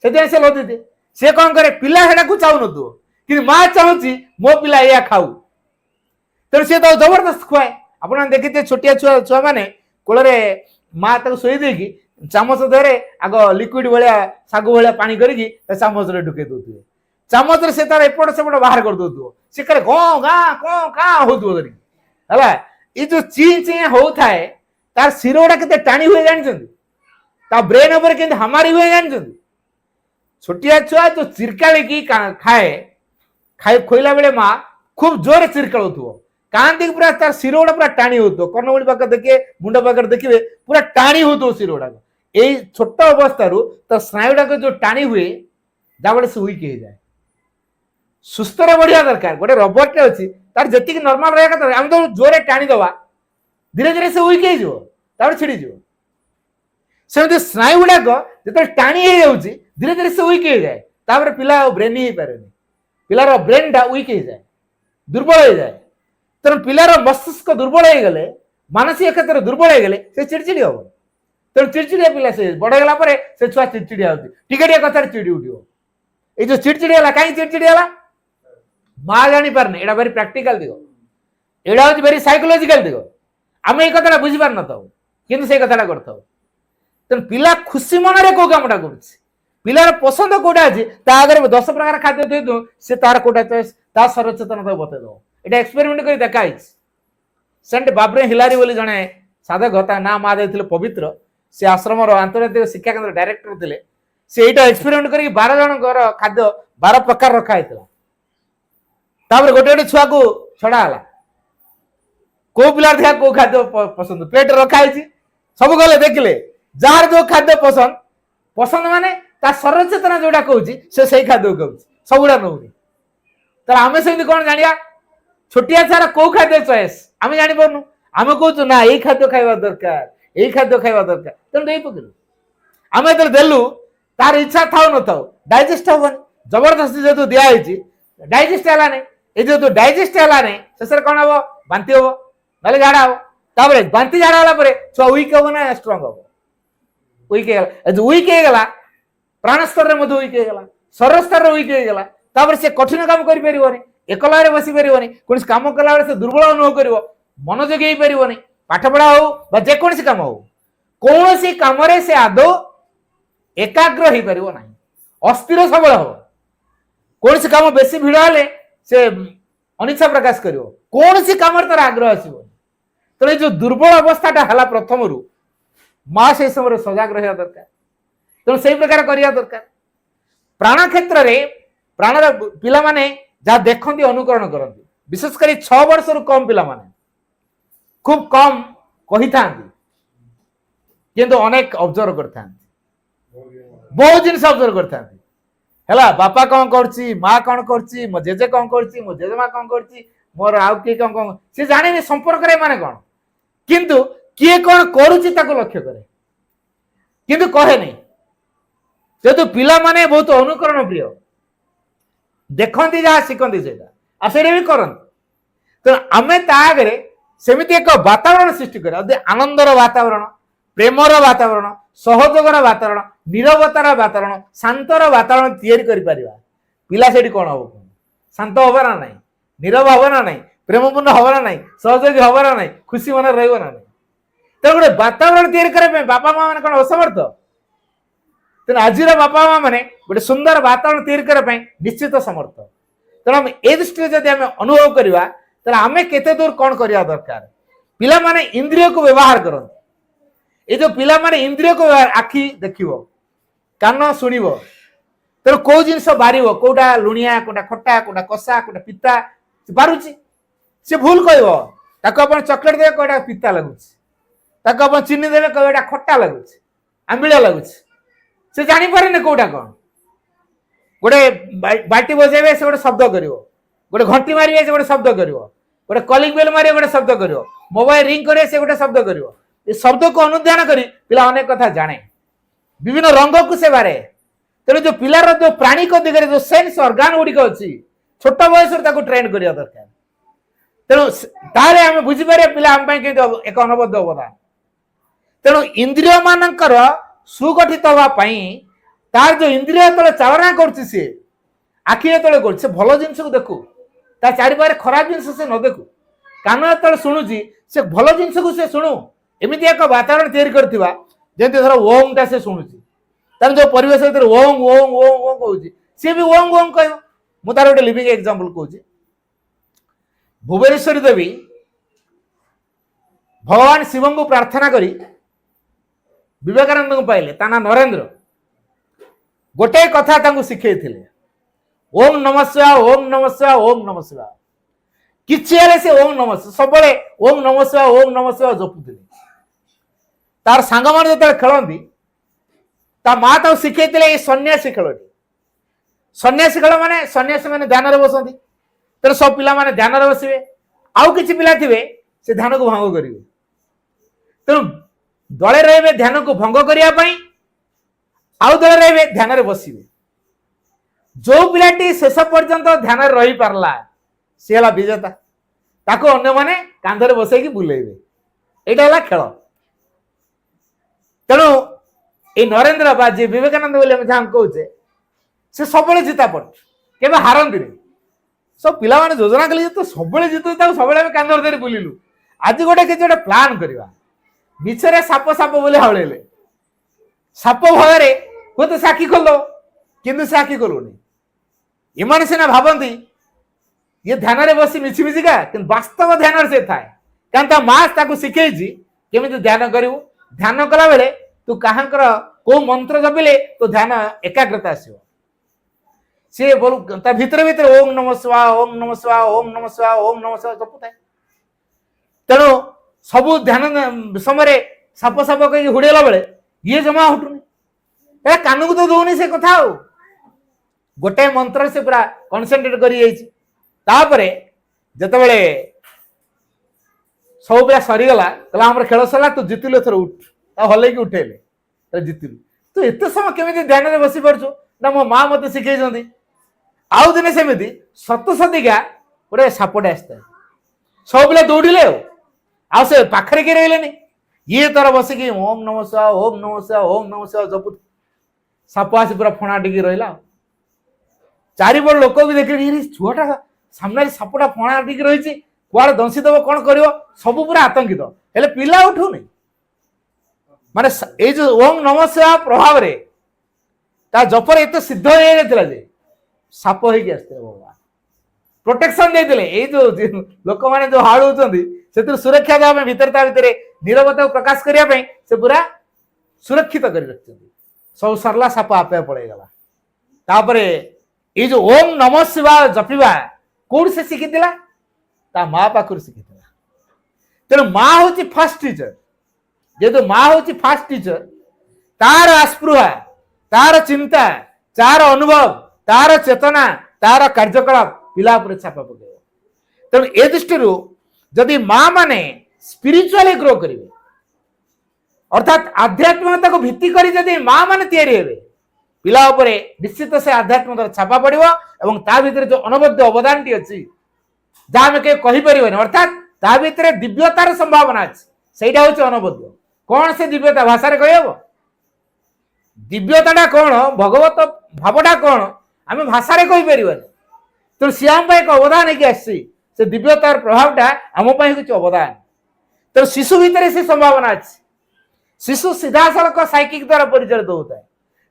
A: से लदी सी कौन करे पिला को चाहून कि माँ चाहूँगी मो पिला या खाऊ तेणु सी तो जबरदस्त खुआए आप देखिए छोटिया छुआ छुआ मैंने कोल माँ शोई देकी चामच धरे आग लिक्विड भाया सागु भाया पानी करके चामच ढुके दौथे चामच से तार एपट सेपट बाहर कर दौथ सी कहे गाँ गाँ कौन क्या हो ये जो ची ची होता है तार शिर गुड़ा के टाणी हुए जानते ब्रेन उपर के हमारी हुए जानते छोटिया छुआ जो चिरकाली की खाए खाए खोला बेले माँ खूब जोर चिरकालु कांदी पूरा तार शिर गुड़ा पूरा टाणी हो कर्णमुड़ी पाख देखिए मुंड पाखे देखिए पूरा टाणी हो शिर गुड़ाक यही छोट अवस्था तो स्नायुटा जो टाणी हुए जहाँ से वीक हो जाए सुस्थ बढ़िया दरकार गोटे रबरटे अच्छी तार जी नॉर्मल रहा कथा आम तो जोरे टाणी दवा धीरे धीरे से वीक हो छिड़ीज सेमती स्नायु गुड़ाक जो टाणी हो धीरे धीरे से वीक हो जाए पिला ब्रेन ही पारे पिलार ब्रेनटा वीक हो जाए दुर्बल हो जाए तेणु पिलार मस्तिष्क दुर्बल हो गले मानसिक क्षेत्र दुर्बल हो गले से चिड़चिड़ी हम तेणु चिड़चिड़िया पिला से बढ़ेगला से छुआ चिड़चिड़िया होती कथा चिड़ी उठो ये जो चिड़चिड़ी है कहीं चिड़चिड़ी है माँ जानी पारने यहाँ वेरी प्राक्टिकल दिग एड़ा हूँ वेरी साइकोलॉजिकल दिग आम ये कथा बुझी पार नौ कि से कथा कर तेणु पिला खुशी मन कौ कमटा कर पिलार पसंद कौटा अच्छी आगे 10 प्रकार खाद्य दे दो सी तार कौटा चॉइस ता सरचेतनता बतईद ये एक्सपेरिमेंट कर देखा सेंट बाब्रे हिलारी बोली जड़े साधक ता ना माँ दे पवित्र से आश्रम आंतर्जातिक शिक्षा केन्द्र डायरेक्टर थे से यहाँ एक्सपेरिमेंट कर 12 जन खाद्य 12 प्रकार रखाई गोटे गोटे छुआ को छड़ाला को पिला देखा को खाद्य पसंद प्लेट रखाई सब गले देखिले जार जो खाद्य पसंद पसंद माने ता सरचेतना जोटा कहूँ से खाद्य कहूँ सबुड़ा नौनी तो आम से कौन जानिया छोटिया सारा कौ खाद्य चॉइस आम जानी पार्नु आम कहूँ ना यही खाद्य खावा दरकार यही खाद्य खावा दरकार तेणु दे पकड़ू आम जो देलु तार इच्छा था न था डाइजेस्ट हेनी जबरदस्ती जेहतु दिखाई डाइजेस्ट है नहीं ये जो डाइजेस्ट है नहीं शेष कौन हम बांति हम ना झाड़ा हम बांति झाड़ा होला छुआ वीक हम ना स्ट्रंग हम वीक होगा प्राण स्तर में वीक होगा शरीर स्तर वीक होगा से कठिन काम कर एकला बसी पार कौन कम कला से दुर्बल अनुभव कर मनोजोगी हो पार पाठ पढ़ा हो जेकोसी कम हो कौन कम से आदौ एकाग्र हो पार ना अस्थिर सबल हम कौन सी काम बेसी भिड़ हेले से अनिच्छा प्रकाश कर कौन सी काम तार आग्रह आसो तेरे जो दुर्बल अवस्थाटा है प्रथम रु माँ से समय सजग रहा दरकार तेणु से प्रकार करवा दरकार प्राण क्षेत्र में प्राणर पिला माने जहाँ देखती अनुकरण करती विशेषकर 6 वर्ष रु कम पिला माने खूब कम कही था किंतु अनेक ऑब्जर्व करता बहुत जिन ऑब्जर्व करता है बापा कौन करची माँ कौन करची मो जेजे कौन करची मो जेजेमा कौन करची मोर आउ किए कौन कौन सी जाने संपर्क रे माने कौन किंतु किए कौन करुची ताको लक्ष्य करे किंतु कहे नहीं जेतु पिला माने बहुत अनुकरण प्रिय देखती जहाँ शिखती से भी करती तो आम आगे सेमिति एक वातावरण सृष्टि कर आनंदर वातावरण प्रेमर वातावरण सहयोगर वातावरण नीरवतार वातावरण शांतर वातावरण तैयारी कर पिला से कौन हम शांत हम ना ना नीरव हम ना ना प्रेमपूर्ण हम ना ना सहयोगी हम ना ना खुशी मन रहा ना तो गोटे वातावरण तैयारी करने बापा माँ मैंने कौन असमर्थ तेना आज बापा माँ मैंने गोटे सुंदर वातावरण तैयारी करने निश्चित समर्थ तेणु आम ए दृष्टि जब आम अनुभव करवा तो आम केते दूर कौन करवा दरकार पिला माने इंद्रिय को व्यवहार करते ये जो पिला माने इंद्रिय को आखि देखिबो कान शुणिबो तेरे को जिनस बार कोटा लुणिया कोटा खट्टा कोटा कषा कोटा पिता बारुची से भूल कहबो ताको अपन चॉकलेट देबे कोटा पिता लगुची ताको अपन चीनी देबे कोटा खट्टा लगुची आंबिळा लगुची से जानि पारे ने कोटा कोन गोटे बाटी बजेबे से गोटे शब्द करिवो गोटे घंटी मारिबे से गोटे शब्द करिवो गोटे कॉलिंग बेल मारिबे गोटे शब्द करिवो मोबाइल रिंग करे से गोटे शब्द करिवो ये शब्द को अनुध्यान करी पिला अनेक कथा जाने विभिन्न रंग को से बारे तेरे जो पिलार जो प्राणिक दिगरे जो सेंस ऑर्गन गुड़िक अच्छी छोट बयस ट्रेन करवा दरकार तेणु तारे आम बुझीपारे पिला आम एक अनबद्ध अवदान तेणु इंद्रिय मानकर सुगठित होगापी तार जो इंद्रिय जो चालना कर आखि जो भल जिन को देखू ता चारिपारे खराब जिन से न देखू कान जो शुणुची से भल जिन को से शुणु एमती एक वातावरण तैयारी करथिबा जेंति धर ओम टा से शुणुची तार जो परिवेश भीतर ओम ओम ओम ओम कहूची सी भी ओम ओम कहबो मु तार गोटे लिविंग एग्जांपल कहूची भुवनेश्वरी देवी भगवान शिव को प्रार्थना करी विवेकानंद को पाइले ता ना नरेंद्र गोटे कथा तांको शिखैथिले ओम नमः शिवाय ओम नमः शिवाय ओम नमः शिवाय किछि आले से ओम नमः सबले ओम नमः शिवाय जपुथिले तार सांग मान जो खेलती ता माँ तो शिखैले सन्यासी खेलटी सन्यासी खेल माने सन्यासी मैंने ध्यान बसती तेरे सब पिला माने ध्यान बसवे आउ किछि पिला थिबे से ध्यान को भंग करिवे तेणु दले रहिबे ध्यान को भंग करिया पई आउ दले रहिबे ध्यान रे बसिबे जो पिलाटी शेष पर्यंत ध्यान रही पारला सी है विजेता ताको अन्य माने कांधरे बसैकी बुलेइबे एटा हला खेल तेणु ये नरेंद्र बा जे विवेकानंद बोले हम जहाँ कहे से सब जितापट केवे हारती नहीं सब पिला माने योजना कले तो सब जितु सब कांधर धरी बुलिलु आज गोटे कि गोटे प्लान करवा मिछरे साप साप बोले हड़ेले साप भय हूँ तो साखी खोल किंतु से आखि खोलुनी इमान सीना भावती ये ध्यान रे बसी मिछि मिछिका कि वास्तव ध्यान से थाए कारण माँ ताको शिखई केमी ध्यान करू ध्यान कला बेले तू कहांकर को मंत्र जपिले तो ध्यान एकाग्रता आसो सी बोल भितर भितर ओम नमः शिवाय ओम नमः शिवाय ओम नमः शिवाय ओम नमः शिवाय जपुଥାଏ तेणु सबू ध्यान समय साप साप कहीं हुड़ेला बेले ये जमा हटुनी कान को तो दौनी से कथा गोटे मंत्र से पूरा कनसेंट्रेट कर जितेबले सब पिला सरीगला कहला आम खेल सरला तू जितिलु एथर उठ हल उठेले जितिलु तू एत समय केमी ध्यान में बसी पार्छु ना मो माँ मत शिखई आउ दिने सेमती सत सतिका गोटे सापटे आसता सब पिला दौड़िले आ से पाखरे किए रही ये तर बसिकी ओम नमः शिवाय ओम नमः शिवाय ओम नमः शिवाय जपु साप आसी पूरा फणा टिकी रहा चारिपट लोक भी देखे छुआटा सामने सापटा फणा टिकी रही कुआड़े दंशी दब कौन कर सब पूरा आतंकित हेले पिला उठुनी माने ये जो ओम नमः शिवाय प्रभाव रे ତା ଜପରେ ଏତେ ସିଦ୍ଧ ହେଇଯାଇଥିଲା ଯେ ସାପ ହେଇକି ଆସିଥିଲେ ଭଗବାନ ପ୍ରୋଟେକ୍ସନ ଦେଇଥିଲେ। ଏଇ ଯୋଉ ଲୋକମାନେ ଯୋଉ ହାଳୁଛନ୍ତି ସେଥିରୁ ସୁରକ୍ଷା ଦେବା ପାଇଁ ଭିତରେ ତା ଭିତରେ ନିରବତାକୁ ପ୍ରକାଶ କରିବା ପାଇଁ ସେ ପୁରା ସୁରକ୍ଷିତ କରି ରଖିଛନ୍ତି। ସବୁ ସରିଲା, ସାପ ଆପେ ପଳେଇଗଲା। ତାପରେ ଏଇ ଯୋଉ ଓಂ ନମ ଶିବାୟ ଜପିବା କୋଉଠି ସେ ଶିଖିଥିଲା? ତା ମା ପାଖରୁ ଶିଖିଥିଲା। ତେଣୁ ମା ହଉଛି ଫାଷ୍ଟ ଟିଚର। ଯେହେତୁ ମା ହଉଛି ଫାଷ୍ଟ ଟିଚର, ତାର ଆସ୍ପୃହା, ତାର ଚିନ୍ତା, ତାର ଅନୁଭବ, ତାର ଚେତନା, ତାର କାର୍ଯ୍ୟକଳାପ ପିଲା ଉପରେ ଛାପ ପକେଇବ। ତେଣୁ ଏ ଦୃଷ୍ଟିରୁ ଯଦି ମା ମାନେ ସ୍ପିରିଚୁଆଲି ଗ୍ରୋ କରିବେ, ଅର୍ଥାତ୍ ଆଧ୍ୟାତ୍ମିକତାକୁ ଭିତ୍ତି କରି ଯଦି ମା ମାନେ ତିଆରି ହେବେ, ପିଲା ଉପରେ ନିଶ୍ଚିତ ସେ ଆଧ୍ୟାତ୍ମିକତାର ଛାପା ପଡିବ ଏବଂ ତା ଭିତରେ ଯୋଉ ଅନବଦ୍ୟ ଅବଦାନଟି ଅଛି ଯାହା ଆମେ କେହି କହିପାରିବନି, ଅର୍ଥାତ୍ ତା ଭିତରେ ଦିବ୍ୟତାର ସମ୍ଭାବନା ଅଛି, ସେଇଟା ହଉଛି ଅନବଦ୍ୟ। କଣ ସେ ଦିବ୍ୟତା ଭାଷାରେ କହିହବ? ଦିବ୍ୟତାଟା କଣ, ଭଗବତ ଭାବଟା କଣ ଆମେ ଭାଷାରେ କହିପାରିବାନି। ତେଣୁ ସିଏ ଆମ ପାଇଁ ଏକ ଅବଦାନ ହେଇକି ଆସିଛି। ସେ ଦିବ୍ୟତାର ପ୍ରଭାବଟା ଆମ ପାଇଁ କିଛି ଅବଦାନ। ତେଣୁ ଶିଶୁ ଭିତରେ ସେ ସମ୍ଭାବନା ଅଛି। ଶିଶୁ ସିଧାସଳଖ ସାଇକିକ ଦ୍ୱାରା ପରିଚାଳିତ ହେଉଥାଏ।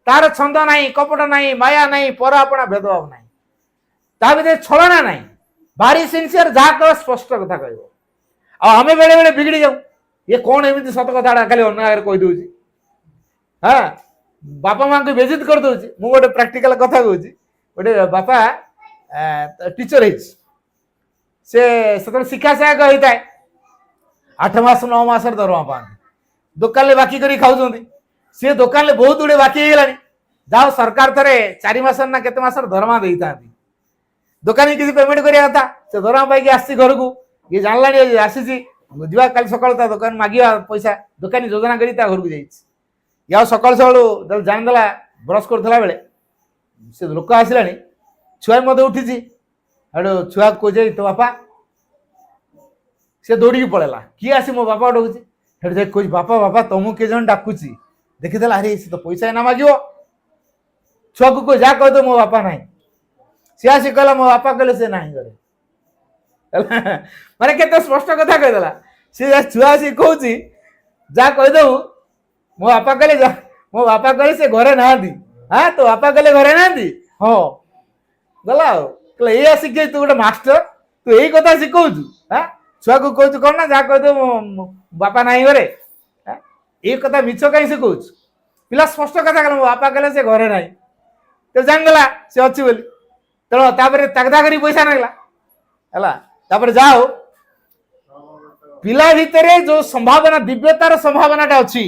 A: ତାର ଛନ୍ଦ ନାହିଁ, କପଟ ନାହିଁ, ମାୟା ନାହିଁ, ପର ଆପଣା ଭେଦଭାବ ନାହିଁ, ତା ଭିତରେ ଛଳନା ନାହିଁ, ଭାରି ସିନସିୟର, ଯାହା କହିବ ସ୍ପଷ୍ଟ କଥା କହିବ। ଆଉ ଆମେ ବେଳେ ବେଳେ ବିଗିଡି ଯାଉ, ଇଏ କଣ ଏମିତି ସତ କଥାଟା ଖାଲି ଅନ୍ୟ ଆଗରେ କହିଦଉଛି, ହଁ ବାପା ମାଙ୍କୁ ବେଜିତ କରିଦଉଛି। ମୁଁ ଗୋଟେ ପ୍ରାକ୍ଟିକାଲ କଥା କହୁଛି। ଗୋଟେ ବାପା ଟିଚର ହେଇଛି, ସେ ସେତେବେଳେ ଶିକ୍ଷା ସହାୟକ ହେଇଥାଏ। 8 ମାସ 9 ମାସର ଦରମା ପାଆନ୍ତି, ଦୋକାନରେ ବାକି କରି ଖାଉଛନ୍ତି। ସିଏ ଦୋକାନରେ ବହୁତ ଗୁଡେ ବାକି ହେଇଗଲାଣି, ଯାହା ସରକାର ଥରେ 4 ମାସର ନା କେତେ ମାସର ଦରମା ଦେଇଥାନ୍ତି। ଦୋକାନୀ କିଛି ପେମେଣ୍ଟ କରିବା କଥା, ସେ ଦରମା ପାଇକି ଆସିଛି ଘରକୁ, ଇଏ ଜାଣିଲାଣି ଆସିଛି, ଯିବା କାଲି ସକାଳୁ ତା ଦୋକାନ ମାଗିବା ପଇସା। ଦୋକାନୀ ଯୋଜନା କରି ତା ଘରକୁ ଯାଇଛି। ଆଉ ସକାଳୁ ସକାଳୁ ଜାଣିଦେଲା, ବ୍ରଶ କରୁଥିଲା ବେଳେ ସେ ଲୋକ ଆସିଲାଣି, ଛୁଆ ମଧ୍ୟ ଉଠିଛି। ହେଠୁ ଛୁଆକୁ କହୁଛି ତୋ ବାପା। ସେ ଦୌଡ଼ିକି ପଳେଇଲା, କିଏ ଆସି ମୋ ବାପା ଡାକୁଛି। ସେଠୁ ଦେଖ କହୁଛି ବାପା ବାପା ତମକୁ କିଏ ଜଣେ ଡାକୁଛି। ଦେଖିଦେଲା, ଆରେ ସେ ତ ପଇସା ଏନା ମାଗିବ। ଛୁଆକୁ କହୁଛି ଯାହା କହିଦେ ମୋ ବାପା ନାହିଁ। ସିଏ ଆସି କହିଲା ମୋ ବାପା କହିଲେ ସେ ନାହିଁ ଘରେ। ମାନେ କେତେ ସ୍ପଷ୍ଟ କଥା କହିଦେଲା। ସେ ଛୁଆ ଆସି କହୁଛି ଯାହା କହିଦବୁ, ମୋ ବାପା କହିଲେ ମୋ ବାପା କହିଲେ ସେ ଘରେ ନାହାନ୍ତି। ହଁ ତୋ ବାପା କହିଲେ ଘରେ ନାହାନ୍ତି, ହଁ ଗଲା ଆଉ। କହିଲେ ଏଇ ଆସିକି ତୁ ଗୋଟେ ମାଷ୍ଟର, ତୁ ଏଇ କଥା ଶିଖଉଛୁ। ହଁ ଛୁଆକୁ କହୁଛୁ କଣ ନା ଯାହା କହିଦବୁ ମୋ ବାପା ନାହିଁ ଘରେ, ଏଇ କଥା ମିଛ କାହିଁ ଶିଖଉଛୁ। ପିଲା ସ୍ପଷ୍ଟ କଥା କହିଲା ମୋ ବାପା କହିଲେ ସେ ଘରେ ନାହିଁ। ତ ଜାଣିଦେଲା ସେ ଅଛି ବୋଲି। ତେଣୁ ତାପରେ ତାଗଦା କରି ପଇସା ନେଲା ହେଲା। ତାପରେ ଯାଅ ପିଲା ଭିତରେ ଯୋଉ ସମ୍ଭାବନା, ଦିବ୍ୟତାର ସମ୍ଭାବନାଟା ଅଛି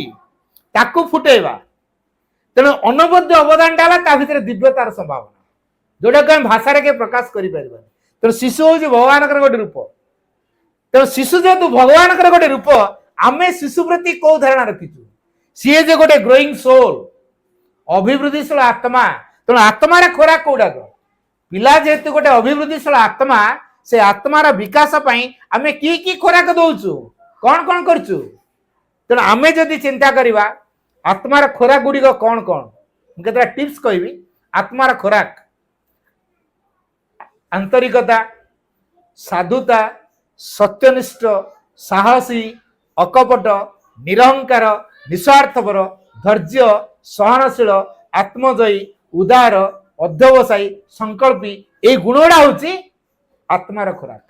A: ତାକୁ ଫୁଟେଇବା। ତେଣୁ ଅନବଦ୍ୟ ଅବଦାନଟା ହେଲା ତା ଭିତରେ ଦିବ୍ୟତାର ସମ୍ଭାବନା, ଯୋଉଟାକୁ ଆମେ ଭାଷାରେ କେବେ ପ୍ରକାଶ କରିପାରିବାନି। ତେଣୁ ଶିଶୁ ହଉଛି ଭଗବାନଙ୍କର ଗୋଟେ ରୂପ। ତେଣୁ ଶିଶୁ ଯେହେତୁ ଭଗବାନଙ୍କର ଗୋଟେ ରୂପ, ଆମେ ଶିଶୁ ପ୍ରତି କୋଉ ଧାରଣା ରଖିଛୁ? ସିଏ ଯେ ଗୋଟେ ଗ୍ରୋଇଂ ସୋଲ, ଅଭିବୃଦ୍ଧିଶୀଳ ଆତ୍ମା। ତେଣୁ ଆତ୍ମାର ଖୋରାକ କୋଉଟାକ? ପିଲା ଯେହେତୁ ଗୋଟେ ଅଭିବୃଦ୍ଧିଶୀଳ ଆତ୍ମା, ସେ ଆତ୍ମାର ବିକାଶ ପାଇଁ ଆମେ କି ଖୋରାକ ଦଉଛୁ, କଣ କଣ କରୁଛୁ? ତେଣୁ ଆମେ ଯଦି ଚିନ୍ତା କରିବା ଆତ୍ମାର ଖୋରାକ ଗୁଡ଼ିକ କଣ କଣ, ମୁଁ କେତେଟା ଟିପ୍ସ କହିବି। ଆତ୍ମାର ଖୋରାକ ଆନ୍ତରିକତା, ସାଧୁତା, ସତ୍ୟନିଷ୍ଠ, ସାହସୀ, ଅକପଟ, ନିରହଙ୍କାର, ନିଃସ୍ୱାର୍ଥପର, ଧୈର୍ଯ୍ୟ, ସହନଶୀଳ, ଆତ୍ମଜୟୀ, ଉଦାର, ଅଧ୍ୟବସାୟୀ, ସଂକଳ୍ପୀ, ଏଇ ଗୁଣଗୁଡା ହଉଛି ଆତ୍ମାର ଖୋରାକ।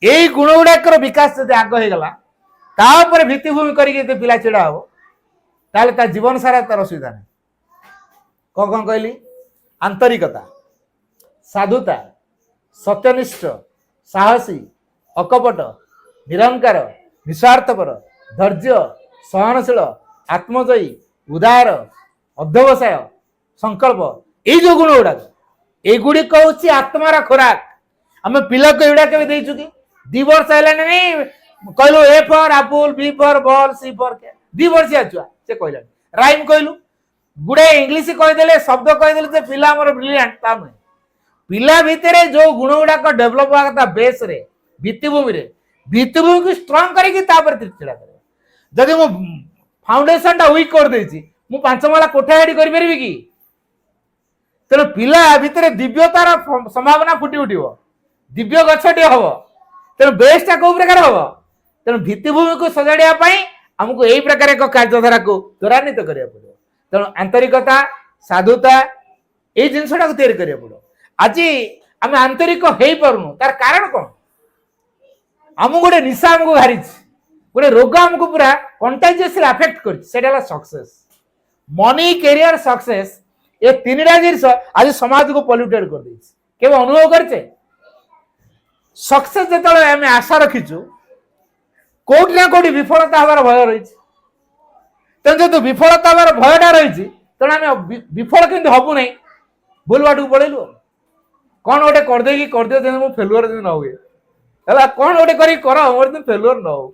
A: ଏଇ ଗୁଣ ଗୁଡାକର ବିକାଶ ଯଦି ଆଗ ହେଇଗଲା, ତାପରେ ଭିତ୍ତିଭୂମି କରିକି ଯଦି ପିଲା ଛିଡା ହବ, ତାହେଲେ ତା ଜୀବନ ସାରା ତାର ଅସୁବିଧା ନାହିଁ। କଣ କହିଲି? ଆନ୍ତରିକତା, ସାଧୁତା, ସତ୍ୟନିଷ୍ଠ, ସାହସୀ, ଅକପଟ, ନିରହଙ୍କାର, ନିଃସ୍ୱାର୍ଥପର, ଧୈର୍ଯ୍ୟ, ସହନଶୀଳ, ଆତ୍ମଜୟୀ, ଉଦାର, ଅଧ୍ୟବସାୟ, ସଂକଳ୍ପ, ଏଇ ଯୋଉ ଗୁଣ ଗୁଡାକ, ଏଇଗୁଡିକ ହଉଛି ଆତ୍ମାର ଖୋରାକ। ଆମେ ପିଲାକୁ ଏଗୁଡା କେବେ ଦେଇଛୁ କି? 2 ବର୍ଷ ହେଲାଣି କହିଲୁ ଏ ଫର ଆପୁଲ, ବି ଫର ବଲ, ସି ଫର କ୍ୟାଟ। 2 ବର୍ଷିଆ ଛୁଆ ସେ କହିଲାଣି। ରାଇମ କହିଲୁ, ଗୁଡେ ଇଂଲିଶ କହିଦେଲେ, ଶବ୍ଦ କହିଦେଲେ ଯେ ପିଲା ଆମର ବ୍ରିଲିଆଣ୍ଟ, ତା ନୁହେଁ। ପିଲା ଭିତରେ ଯୋଉ ଗୁଣ ଗୁଡାକ ଡେଭଲପ ହବା କଥା ବେସରେ, ଭିତ୍ତିଭୂମିକୁ ଷ୍ଟ୍ରଙ୍ଗ କରିକି ତାପରେ ଛିଡା କରିବ। ଯଦି ମୁଁ ଫାଉଣ୍ଡେସନ ଟା ୱିକ୍ କରିଦେଇଛି, ମୁଁ 5 ମହଲା କୋଠା ଗାଡି କରିପାରିବି କି? ତେଣୁ ପିଲା ଭିତରେ ଦିବ୍ୟତାର ସମ୍ଭାବନା ଫୁଟି ଉଠିବ, ଦିବ୍ୟ ଗଛଟିଏ ହବ। ତେଣୁ ବେସଟା କୋଉ ପ୍ରକାର ହବ? ତେଣୁ ଭିତ୍ତିଭୂମିକୁ ସଜାଡିବା ପାଇଁ ଆମକୁ ଏଇ ପ୍ରକାର ଏକ କାର୍ଯ୍ୟଧାରାକୁ ତ୍ୱରାନ୍ୱିତ କରିବାକୁ ପଡିବ। ତେଣୁ ଆନ୍ତରିକତା, ସାଧୁତା ଏଇ ଜିନିଷଟାକୁ ତିଆରି କରିବାକୁ ପଡିବ। ଆଜି ଆମେ ଆନ୍ତରିକ ହେଇପାରୁନୁ, ତାର କାରଣ କଣ? ଆମକୁ ଗୋଟେ ନିଶା ଆମକୁ ଘାରିଛି, ଗୋଟେ ରୋଗ ଆମକୁ ପୁରା କଣ୍ଟାଜିୟସଲି ଆଫେକ୍ଟ କରିଛି, ସେଟା ହେଲା ସକ୍ସେସ୍। ମନି, କ୍ୟାରିୟର, ସକ୍ସେସ୍, ଏ ତିନିଟା ଜିନିଷ ଆଜି ସମାଜକୁ ପଲ୍ୟୁଟେଡ୍ କରିଦେଇଛି। କେବେ ଅନୁଭବ କରିଛେ? ସକ୍ସେସ୍ ଯେତେବେଳେ ଆମେ ଆଶା ରଖିଛୁ, କୋଉଠି ନା କୋଉଠି ବିଫଳତା ହେବାର ଭୟ ରହିଛି। ତେଣୁ ଯେହେତୁ ବିଫଳତା ହେବାର ଭୟଟା ରହିଛି, ତେଣୁ ଆମେ ବିଫଳ କିନ୍ତୁ ହବୁ ନାହିଁ, ଭୁଲ ବାଟକୁ ପଳେଇଲୁ। କଣ ଗୋଟେ କରିଦିଅ ଯେମିତି ମୁଁ ଫେଲୁଅର ଯେମିତି ନ ହୁଏ, ହେଲା କଣ ଗୋଟେ କରିକି କର ମୋର ଯେମିତି ଫେଲୁଅର ନ ହଉ।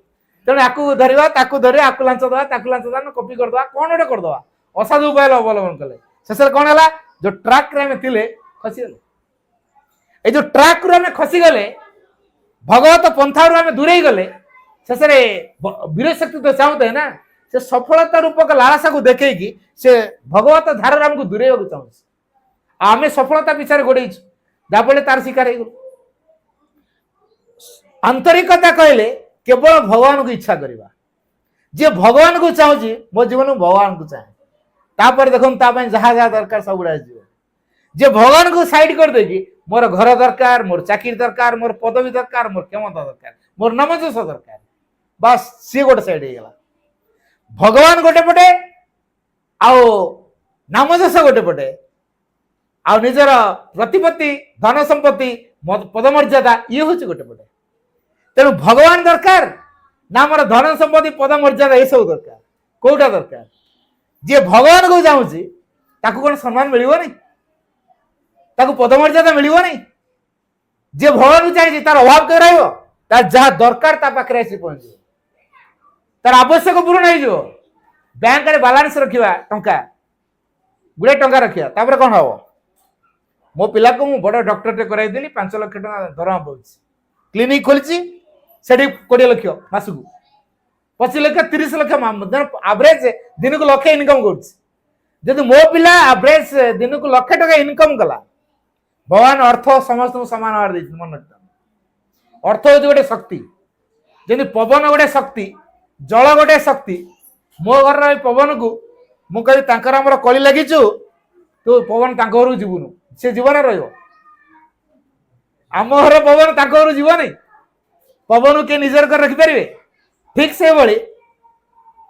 A: ତେଣୁ ଆକୁ ଧରିବା, ତାକୁ ଧରିବା, ଆକୁ ଲାଞ୍ଚ ଦେବା, ତାକୁ ଲାଞ୍ଚ ଦେବା, କପି କରିଦେବା, କଣ ଗୋଟେ କରିଦେବା, ଅସାଧୁ ଉପାୟ ଅବଲମ୍ବନ କଲେ ଶେଷରେ କଣ ହେଲା? ଯୋଉ ଟ୍ରାକରେ ଆମେ ଥିଲେ ଖସିଗଲେ। ଏଇ ଯୋଉ ଟ୍ରାକରୁ ଆମେ ଖସିଗଲେ, ଭଗବତ ପନ୍ଥାରୁ ଆମେ ଦୂରେଇ ଗଲେ, ଶେଷରେ ବୀର ଶକ୍ତି ତ ଚାହୁଁଥାଏ ନା, ସେ ସଫଳତା ରୂପକ ଲାଳସାକୁ ଦେଖେଇକି ସେ ଭଗବତ ଧାରାରେ ଆମକୁ ଦୂରେଇବାକୁ ଚାହୁଁଛି। ଆଉ ଆମେ ସଫଳତା ପିଛାରେ ଗୋଡେଇଛୁ, ଯାହାଫଳରେ ତାର ଶିକାର ହେଇଗଲୁ। ଆନ୍ତରିକତା କହିଲେ କେବଳ ଭଗବାନଙ୍କୁ ଇଚ୍ଛା କରିବା। ଯିଏ ଭଗବାନଙ୍କୁ ଚାହୁଁଛି, ମୋ ଜୀବନକୁ ଭଗବାନଙ୍କୁ ଚାହେଁ, ତାପରେ ଦେଖନ୍ତୁ ତା ପାଇଁ ଯାହା ଯାହା ଦରକାର ସବୁଗୁଡା ଯିବ। ଯିଏ ଭଗବାନଙ୍କୁ ସାଇଡ କରିଦେଇକି ମୋର ଘର ଦରକାର, ମୋର ଚାକିରି ଦରକାର, ମୋର ପଦବୀ ଦରକାର, ମୋର କ୍ଷମତା ଦରକାର, ମୋର ନାମଯଶ ଦରକାର, ବାସ୍ ସିଏ ଗୋଟେ ସାଇଡ ହେଇଗଲା। ଭଗବାନ ଗୋଟେ ପଟେ, ଆଉ ନାମଯଶ ଗୋଟେ ପଟେ, ଆଉ ନିଜର ପ୍ରତିପତ୍ତି, ଧନ ସମ୍ପତ୍ତି, ପଦମର୍ଯ୍ୟାଦା ଇଏ ହଉଛି ଗୋଟେ ପଟେ। ତେଣୁ ଭଗବାନ ଦରକାର ନା ଆମର ଧନ ସମ୍ପତ୍ତି, ପଦମର୍ଯ୍ୟାଦା ଏସବୁ ଦରକାର? କୋଉଟା ଦରକାର? ଯିଏ ଭଗବାନକୁ ଚାହୁଁଛି ତାକୁ କଣ ସମ୍ମାନ ମିଳିବନି? ତାକୁ ପଦମର୍ଯ୍ୟାଦା ମିଳିବନି? ଯିଏ ଭଗବାନକୁ ଚାହିଁଛି ତାର ଅଭାବ କେବେ ରହିବ? ତାର ଯାହା ଦରକାର ତା ପାଖରେ ଆସି ପହଞ୍ଚିବ, ତାର ଆବଶ୍ୟକ ପୂରଣ ହେଇଯିବ। ବ୍ୟାଙ୍କରେ ବାଲାନ୍ସ ରଖିବା ଟଙ୍କା, ଗୁଡ଼େ ଟଙ୍କା ରଖିବା, ତାପରେ କଣ ହବ? ମୋ ପିଲାକୁ ମୁଁ ବଡ ଡକ୍ଟରଟେ କରାଇଦେଲି, 5 ଲକ୍ଷ ଟଙ୍କା ଦରମା ପାଉଛି, କ୍ଲିନିକ ଖୋଲିଛି, ସେଠି 20 ଲକ୍ଷ ମାସକୁ, 25 ଲକ୍ଷ, 30 ଲକ୍ଷ ଆଭରେଜ ଦିନକୁ ଲକ୍ଷେ ଇନକମ କରୁଛି। ଯଦି ମୋ ପିଲା ଆଭରେଜ ଦିନକୁ 1,00,000 ଟଙ୍କା ଇନକମ କଲା, ଭଗବାନ ଅର୍ଥ ସମସ୍ତଙ୍କୁ ସମାନ ଭାବରେ ଦେଇଛି। ମନେ ରଖିଥାନ୍ତୁ, ଅର୍ଥ ହଉଛି ଗୋଟେ ଶକ୍ତି। ଯେମିତି ପବନ ଗୋଟେ ଶକ୍ତି, ଜଳ ଗୋଟେ ଶକ୍ତି। ମୋ ଘରର ଏଇ ପବନକୁ ମୁଁ କହିବି ତାଙ୍କର ଆମର କଳି ଲାଗିଛୁ, ତୁ ପବନ ତାଙ୍କ ଘରକୁ ଯିବୁନୁ, ସେ ଜୀବନରେ ରହିବ। ଆମ ଘର ପବନ ତାଙ୍କ ଘରକୁ ଯିବନି, ପବନକୁ କିଏ ନିଜର କରି ରଖିପାରିବେ? ଠିକ ସେଭଳି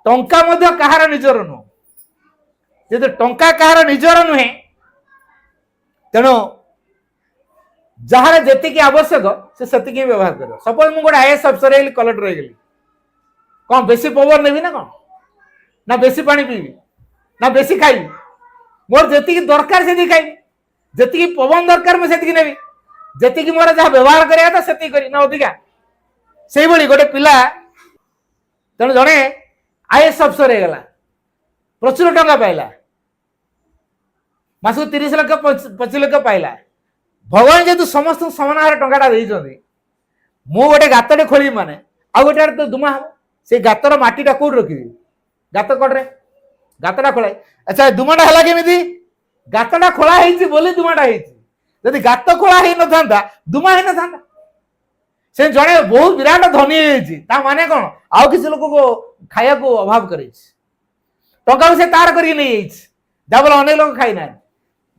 A: ଟଙ୍କା ମଧ୍ୟ କାହାର ନିଜର ନୁହଁ। ଯଦି ଟଙ୍କା କାହାର ନିଜର ନୁହେଁ, ତେଣୁ ଯାହାର ଯେତିକି ଆବଶ୍ୟକ ସେ ସେତିକି ହିଁ ବ୍ୟବହାର କରିବ। ସପୋଜ ମୁଁ ଗୋଟେ ଆଇଏଏସ୍ ଅଫିସର ହେଇଗଲି, କଲେକ୍ଟର ହେଇଗଲି, କଣ ବେଶୀ ପବନ ନେବି ନା କଣ? ନା ବେଶୀ ପାଣି ପିଇବି, ନା ବେଶୀ ଖାଇବି? ମୋର ଯେତିକି ଦରକାର ସେତିକି ଖାଇବି, ଯେତିକି ପବନ ଦରକାର ମୁଁ ସେତିକି ନେବି, ଯେତିକି ମୋର ଯାହା ବ୍ୟବହାର କରିବା କଥା ସେତିକି କରିବି, ନା ଅଧିକା? ସେଇଭଳି ଗୋଟେ ପିଲା, ତେଣୁ ଜଣେ ଆଇଏଏସ୍ ଅଫିସର ହେଇଗଲା, ପ୍ରଚୁର ଟଙ୍କା ପାଇଲା, ମାସକୁ 30 ଲକ୍ଷ 25 ଲକ୍ଷ ପାଇଲା। ଭଗବାନ ଯେହେତୁ ସମସ୍ତଙ୍କୁ ସମାନ ଭାବରେ ଟଙ୍କାଟା ଦେଇଛନ୍ତି, ମୁଁ ଗୋଟେ ଗାତଟେ ଖୋଳିବି ମାନେ ଆଉ ଗୋଟେ ଆଡେ ତ ଦୁମା ହବ। ସେଇ ଗାତର ମାଟିଟା କୋଉଠି ରଖିବି? ଗାତ କଡରେ ଗାତଟା ଖୋଳା। ଆଚ୍ଛା, ଦୁମାଟା ହେଲା କେମିତି? ଗାତଟା ଖୋଳା ହେଇଛି ବୋଲି ଦୁମାଟା ହେଇଛି। ଯଦି ଗାତ ଖୋଳା ହେଇନଥାନ୍ତା, ଦୁମା ହେଇନଥାନ୍ତା। ସେ ଜଣେ ବହୁତ ବିରାଟ ଧନୀ ହେଇଯାଇଛି, ତା ମାନେ କଣ? ଆଉ କିଛି ଲୋକକୁ ଖାଇବାକୁ ଅଭାବ କରେଇଛି, ଟଙ୍କାକୁ ସେ ତାର କରିକି ନେଇଯାଇଛି, ଯାହାଫଳରେ ଅନେକ ଲୋକ ଖାଇନାହାନ୍ତି।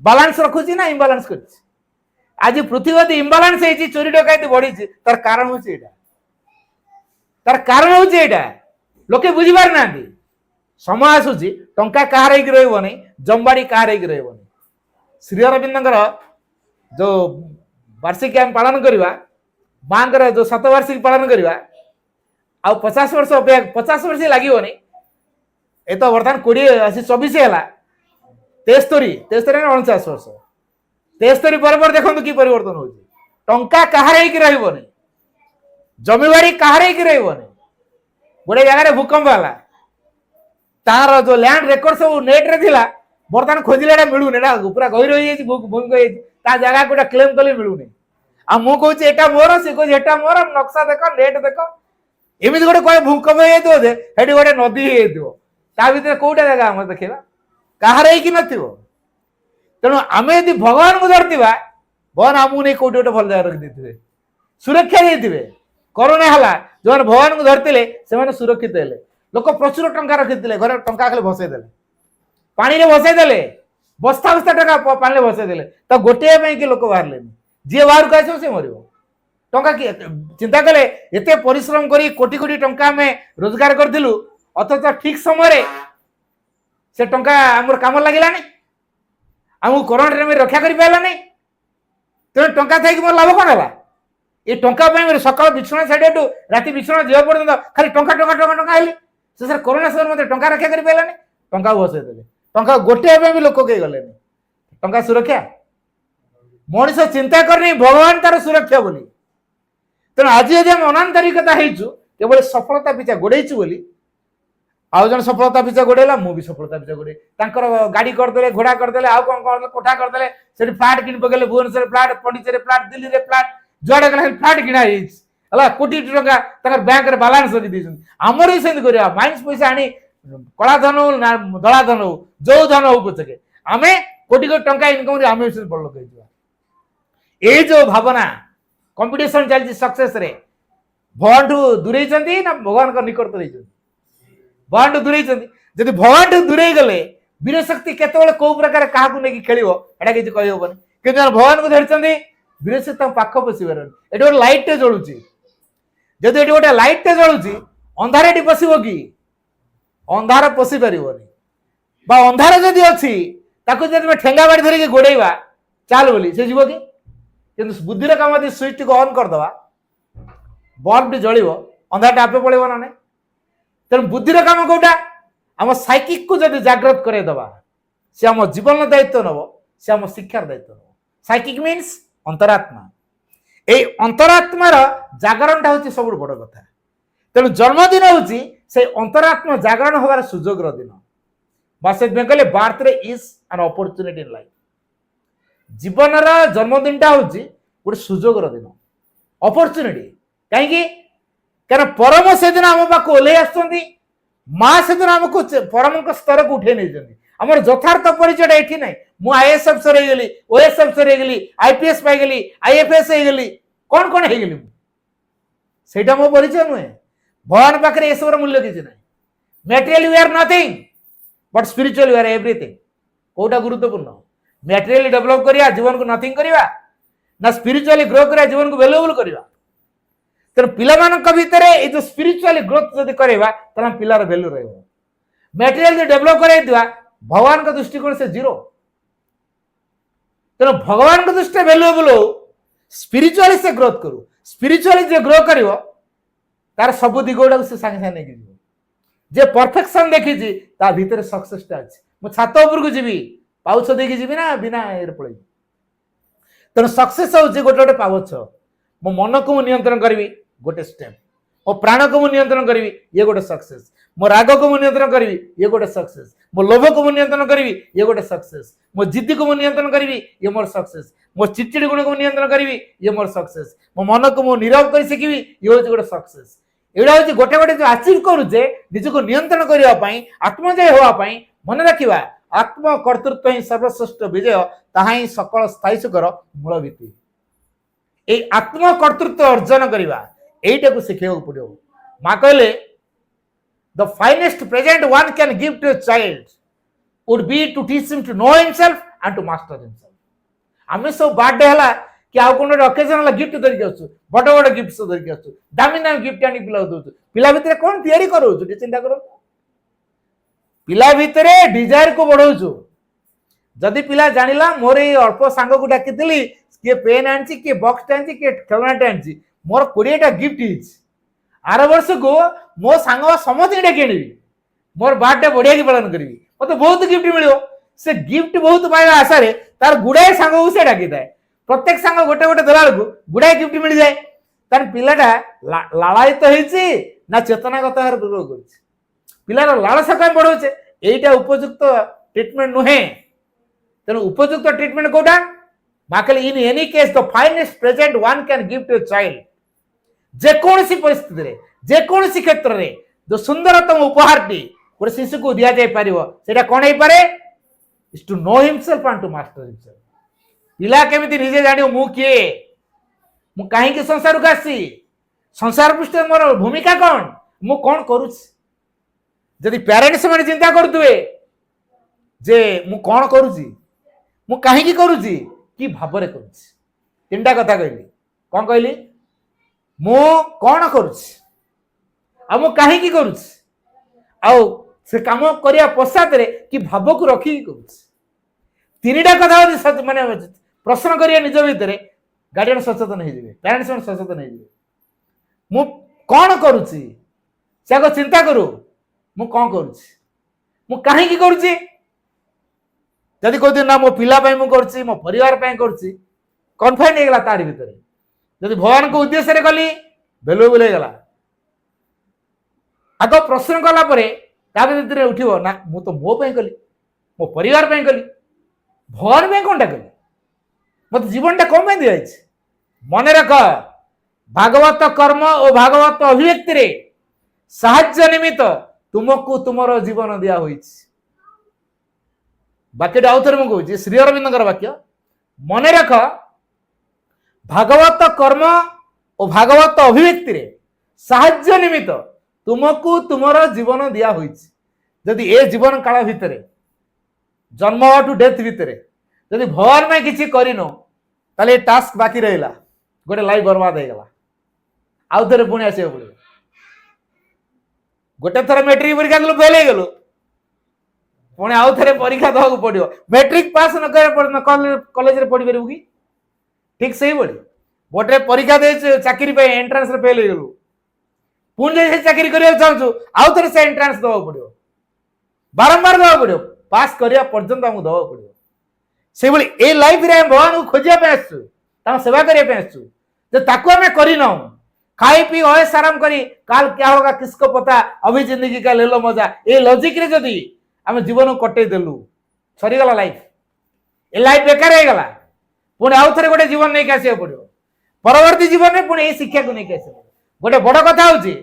A: ବାଲାନ୍ସ ରଖୁଛି ନା ଇମ୍ବାଲାନ୍ସ କରିଛି? ଆଜି ପୃଥିବୀ ଯଦି ଇମ୍ବାଲାନ୍ସ ହେଇଛି, ଚୋରି ଡକାୟତି ବଢିଛି, ତାର କାରଣ ହଉଛି ଏଇଟା। ତାର କାରଣ ହଉଛି ଏଇଟା, ଲୋକେ ବୁଝିପାରୁନାହାନ୍ତି। ସମୟ ଆସୁଛି ଟଙ୍କା କାହାର ହେଇକି ରହିବନି, ଜମବାଡି କାହାର ହେଇକି ରହିବନି। ଶ୍ରୀ ଅରବିନ୍ଦଙ୍କର ଯୋଉ ବାର୍ଷିକୀ ଆମେ ପାଳନ କରିବା, ମାଙ୍କର ଯୋଉ 7 ବାର୍ଷିକୀ ପାଳନ କରିବା, ଆଉ 50 ବର୍ଷ ଅପେକ୍ଷା 50 ବର୍ଷ ଲାଗିବନି। ଏ ତ ବର୍ତ୍ତମାନ 20 ଆସି 24 ହେଲା, 73 ନା 49 ବର୍ଷ, 73 ପରେ ପରେ ଦେଖନ୍ତୁ କି ପରିବର୍ତ୍ତନ ହଉଛି। ଟଙ୍କା କାହାର ହେଇକି ରହିବନି, ଜମିବାଡି କାହାର ହେଇକି ରହିବନି। ଗୋଟେ ଜାଗାରେ ଭୂକମ୍ପ ହେଲା, ତାର ଯୋଉ ଲ୍ୟାଣ୍ଡ ରେକର୍ଡ ସବୁ ନେଟରେ ଥିଲା, ବର୍ତ୍ତମାନ ଖୋଜିଲେ ଏଟା ମିଳୁନି, ଏଟା ପୁରା ଗହିର ହେଇଯାଇଛି, ଭୂମି ହେଇଯାଇଛି, ତା ଜାଗା ଗୋଟେ କ୍ଲେମ କଲେ ମିଳୁନି। ଆଉ ମୁଁ କହୁଛି ଏଟା ମୋର, ସେ କହୁଛି ଏଟା ମୋର, ନକ୍ସା ଦେଖ, ନେଟ ଦେଖ, ଏମିତି ଗୋଟେ କହେ ଭୂକମ୍ପ ହେଇଯାଇଥିବ ଯେ ସେଠି ଗୋଟେ ନଦୀ ହେଇଯାଇଥିବ, ତା ଭିତରେ କୋଉଟା ଜାଗା ଆମେ ଦେଖିବା? କାହାର ହେଇକି ନଥିବ। ତେଣୁ ଆମେ ଯଦି ଭଗବାନଙ୍କୁ ଧରିଥିବା, ଭଗବାନ ଆମକୁ ନେଇ କୋଉଠି ଗୋଟେ ଭଲ ଜାଗା ରଖିଦେଇଥିବେ, ସୁରକ୍ଷା ଦେଇଥିବେ। କରୋନା ହେଲା, ଯୋଉମାନେ ଭଗବାନଙ୍କୁ ଧରିଥିଲେ ସେମାନେ ସୁରକ୍ଷିତ ହେଲେ। ଲୋକ ପ୍ରଚୁର ଟଙ୍କା ରଖିଥିଲେ, ଘରେ ଟଙ୍କା ଖାଲି ଭସେଇ ଦେଲେ, ପାଣିରେ ଭସେଇ ଦେଲେ, बस्ता बस्ता टका पानी बसई देले तो गोटे कि लोक बाहर जी बाहर को आस मर टंका किए चिंता कले एते परिश्रम करी कोटी कोटी टंका आम रोजगार करूँ अथच ठीक समय से टंका आमर कम लगे आमको कोरोना टाइम रक्षा कर पारानी तेणु टंका थी मोर लाभ कौन है ये टंका सकाल बिछना छाड़िया राति बिछना जीव पर्यटन खाली टंका टंका टंका टंका हेली से कोरोना समय मत टंका रक्षा कर पारानी टंका बसई देले टंका गोटे भी लोक कई गले टंका सुरक्षा मनीष चिंता करनी भगवान तार सुरक्षा बोली तेणु आज यदि आम अनान्तरिकता केवल सफलता पिछा गोड़ेचु बोली आउ जन सफलता पिछा गोड़ेला मु भी सफलता पिछा गोड़े गाड़ी करदे घोड़ा करदे आउ कौन कर कोठा करदे से फ्लाट कि पकड़े भुवनेश्वर फ्लाट पंडिचेरी फ्लाट दिल्ली रे फ्लाट जुआड़े गला फ्लाट किना है कोटी टका बैंक रे बालांस रखी आमर भी सेमती करवा माइनस पैसा आनी कला धन हो ना धला धन हो जो धन हो पचके आम कोटी कोटी टंका इनकम आम बड़ लोक ये जो भावना कंपटीशन चलती सक्सेस रे भगवान ठू दूरे ना भगवान का निकट रही भगवान ठू दूरे जब भगवान ठू दूरे गले वीर शक्ति केत कौ प्रकार क्या नहीं खेल एटा किसी कहबनी कि भगवान को धरती वीर शक्ति पाख पशिबार ये गोटे लाइट टे जलुची जदि ये गोटे लाइट टे जलुची अंधार ये पशिब कि अंधार पशि पार अंधार जदि अच्छी ठेंगा बाड़ी धरिकी गोड़ेवा चाल बोली से जीव कि किंतु बुद्धि काम यदि स्विच को ऑन करदे बल्ब टी जल अंधार आपे पड़ेगा ना तेणु बुद्धि काम कौटा आम साइकिक को जब जाग्रत करदेवा सी आम जीवन दायित्व नब सी आम शिक्षार दायित्व नब साइकिक मीन्स अंतरात्मा ये अंतरात्मार जागरण हूँ सब बड़ कथा तेणु जन्मदिन हूँ से अंतरात्मा जागरण हबार सुजोग दिन से कहले birth is an opportunity in life जीवन जन्मदिन टा हूँ गोटे सुजोग दिन अपॉर्चुनिटी कहीं परम से दिन आम पाक ओल्ले आस माँ से दिन आमको परम स्तर को उठे नहीं आम यथार्थ परिचय ये ना मुझे आईएएस अफसर हो गली ओएस अफसर हो गली आईपीएस पाईगली आईएफएस हो गली कौन कौन हो गली से मो परिचय नुहे भगवान पाखे ये सब मूल्य किसी ना material we are nothing but spiritual we are everything कौटा गुरुत्वपूर्ण मटेरियल डेवलप करिया जीवन को नथिंग करिया ना स्पिरिचुअली ग्रो करिया जीवन को वैल्यूएबल करिया तेणु पिला भितर ये जो स्पिरिचुअली ग्रोथ जब करवा तो पिलार वैल्यू रहा मटेरियल जो डेवलप कर भगवान का दृष्टिकोण से जीरो तेणु भगवान का दृष्टि वैल्यूएबल हो स्पिरिचुअली से ग्रोथ करू स्पिरिचुअली जो ग्रो कर तार सब दिग गुड़ा से सागे सागे नहीं जे परफेक्शन देखी भितर सक्सेसटा अच्छी मु छात उपरको जीवी पाउछ देखी जीवी ना बिना ये पड़े तेणु सक्सेस हूँ गोटे गोटे पावछ मो मन को नियंत्रण करी गोटे स्टेप मो प्राण को नियंत्रण करी ये गोटे सक्सेस मो राग को नियंत्रण करी ये गोटे सक्सेस मो लोभ को नियंत्रण करी ये गोटे सक्सेस मो जिद्दी को नियंत्रण करी ये मोर सक्सेस मो चिड़चिड़ी गुण को नियंत्रण करी ये मोर सक्सेस मो मन को मो नीरव कर शिखी ये हूँ गोटे सक्सेस एटा हूँ गोटे गोटे जो अचीव करुचे निजक नियंत्रण करने आत्मजय होगापाई मन रखा आत्मकर्तृत्व ही सर्वश्रेष्ठ विजय ताहा ही सकल स्थायी सुखर मूल भित्ति ये आत्मकर्तृत्व अर्जन करवा यहीटा को शिखा पड़ो माँ कहले the finest present one can give to a child would be to teach him to know himself and to master himself आम सब बर्थडे है कि आउ कौन अकेजनल गिफ्ट धरिक आसु बड़ बड़ गिफ्ट धरिक आसु दामी दामी गिफ्ट आनी पिला दौर पिला भितर कौन तैयारी करो चिंता करो पिला भितर डिजायर को बढ़ाऊ जदि पिला जानिला मोर ये अल्प सांग को डाकी किए पेन आनी किए बक्स आनी किए खेलनाटे आनी मोर 20टा गिफ्ट आर वर्ष को मो सांग समस्त डाकी आनी मोर बर्थडे बढ़िया की पालन करी मत बहुत गिफ्ट मिल से गिफ्ट बहुत पाइबा आशा तार गुड़ाए सांग को से डाकी थाए प्रत्येक सांग गोटे गोटे देला बेलू गुड़ाए गिफ्ट मिल जाए तार पिलाटा लालायित होइछि ना चेतनागत भाव ग्रो कर पिलार लालसा कहीं बढ़ाऊे यहीटा उपयुक्त ट्रिटमेंट नुहे तेणु उपयुक्त ट्रिटमेंट कौटा माँ कहले in any case the finest present one can give to a child जेकोसी परिस्थिति जेकोसी क्षेत्र में जो सुंदरतम उपहारटी गोटे शिशु को दि जाए पार से कौन हो पारे is to know himself and to master himself पिला केमिति निजे जान मु किए मु कहीं संसार को आसी संसार पृष्ठ मोर भूमिका कौन मु कौन करुछि जदि पेरेंट्स मैंने चिंता करुवे जे मु कौन करुछि ମୁଁ କାହିଁକି କରୁଛି କି ଭାବରେ କରୁଛି। ତିନିଟା କଥା କହିଲି। କଣ କହିଲି? ମୁଁ କଣ କରୁଛି, ଆଉ ମୁଁ କାହିଁକି କରୁଛି, ଆଉ ସେ କାମ କରିବା ପଶ୍ଚାତରେ କି ଭାବକୁ ରଖିକି କରୁଛି। ତିନିଟା କଥା ଯଦି ମାନେ ପ୍ରଶ୍ନ କରିବା ନିଜ ଭିତରେ, ଗାର୍ଡିଆନ ସଚେତନ ହେଇଯିବେ, ପ୍ୟାରେଣ୍ଟସ୍ ମାନେ ସଚେତନ ହେଇଯିବେ। ମୁଁ କଣ କରୁଛି ସେ ଆଗ ଚିନ୍ତା କରୁ, ମୁଁ କଣ କରୁଛି, ମୁଁ କାହିଁକି କରୁଛି। ଯଦି କହୁଛି ନା ମୋ ପିଲା ପାଇଁ ମୁଁ କରୁଛି, ମୋ ପରିବାର ପାଇଁ କରୁଛି, କନଫାଇନ୍ ହେଇଗଲା ତାରି ଭିତରେ। ଯଦି ଭଗବାନଙ୍କ ଉଦ୍ଦେଶ୍ୟରେ କଲି, ଭ୍ୟାଲୁଏବଲ୍ ହେଇଗଲା। ଆଗ ପ୍ରଶ୍ନ କଲା ପରେ ତା ଭିତରେ ଉଠିବ ନା ମୁଁ ତ ମୋ ପାଇଁ କଲି, ମୋ ପରିବାର ପାଇଁ କଲି, ଭଗବାନ ପାଇଁ କଣଟା କଲି, ମତେ ଜୀବନଟା କଣ ପାଇଁ ଦିଆଯାଇଛି। ମନେ ରଖ, ଭାଗବତ କର୍ମ ଓ ଭାଗବତ ଅଭିବ୍ୟକ୍ତିରେ ସାହାଯ୍ୟ ନିମିତ୍ତ ତୁମକୁ ତୁମର ଜୀବନ ଦିଆ ହୋଇଛି। ବାକ୍ୟଟା ଆଉ ଥରେ ମୁଁ କହୁଛି, ଶ୍ରୀ ଅରବିନ୍ଦଙ୍କର ବାକ୍ୟ। ମନେ ରଖ, ଭାଗବତ କର୍ମ ଓ ଭାଗବତ ଅଭିବ୍ୟକ୍ତିରେ ସାହାଯ୍ୟ ନିମିତ୍ତ ତୁମକୁ ତୁମର ଜୀବନ ଦିଆ ହୋଇଛି। ଯଦି ଏ ଜୀବନ କାଳ ଭିତରେ, ଜନ୍ମ ଟୁ ଡେଥ୍ ଭିତରେ ଯଦି ଭଗବାନ ପାଇଁ କିଛି କରିନ, ତାହେଲେ ଏ ଟାସ୍କ ବାକି ରହିଲା, ଗୋଟେ ଲାଇଫ ବର୍ବାଦ ହେଇଗଲା। ଆଉ ଥରେ ପୁଣି ଆସିବାକୁ ପଡିବ। ଗୋଟେ ଥର ମେଟ୍ରିକ ପରୀକ୍ଷା ଦେଲୁ, ଫେଲ ହେଇଗଲୁ, ପୁଣି ଆଉ ଥରେ ପରୀକ୍ଷା ଦେବାକୁ ପଡିବ। ମେଟ୍ରିକ ପାସ୍ ନ କରିବା କଲେଜରେ ପଢିପାରିବୁ କି? ଠିକ ସେଇଭଳି ଗୋଟେ ପରୀକ୍ଷା ଦେଇଛୁ ଚାକିରି ପାଇଁ, ଏଣ୍ଟ୍ରାନ୍ସରେ ଫେଲ ହେଇଗଲୁ, ପୁଣି ଯଦି ସେ ଚାକିରି କରିବାକୁ ଚାହୁଁଛୁ, ଆଉ ଥରେ ସେ ଏଣ୍ଟ୍ରାନ୍ସ ଦେବାକୁ ପଡିବ, ବାରମ୍ବାର ଦେବାକୁ ପଡିବ, ପାସ୍ କରିବା ପର୍ଯ୍ୟନ୍ତ ଆମକୁ ଦେବାକୁ ପଡିବ। ସେଇଭଳି ଏ ଲାଇଫରେ ଆମେ ଭଗବାନଙ୍କୁ ଖୋଜିବା ପାଇଁ ଆସିଛୁ, ତାଙ୍କ ସେବା କରିବା ପାଇଁ ଆସିଛୁ। ଯେ ତାକୁ ଆମେ କରିନାହୁଁ, ଖାଇ ପିଇ ଅଏସ ଆରାମ କରି କାଲ କ୍ୟା ହୋଗା କିସको ପତା, ଅଭି ଜିंदगी का ले लो मजा, ଏ ଲଜିକରେ ଯଦି ଆମେ ଜୀବନକୁ କଟେଇ ଦେଲୁ, ସରିଗଲା ଲାଇଫ। ଏ ଲାଇଫ ବେକାର ହେଇଗଲା। ପୁଣି ଆଉ ଥରେ ଗୋଟେ ଜୀବନ ନେଇକି ଆସିବାକୁ ପଡିବ। ପରବର୍ତ୍ତୀ ଜୀବନରେ ପୁଣି ଏଇ ଶିକ୍ଷାକୁ ନେଇକି ଆସିବାକୁ ପଡିବ। ଗୋଟେ ବଡ କଥା ହଉଛି,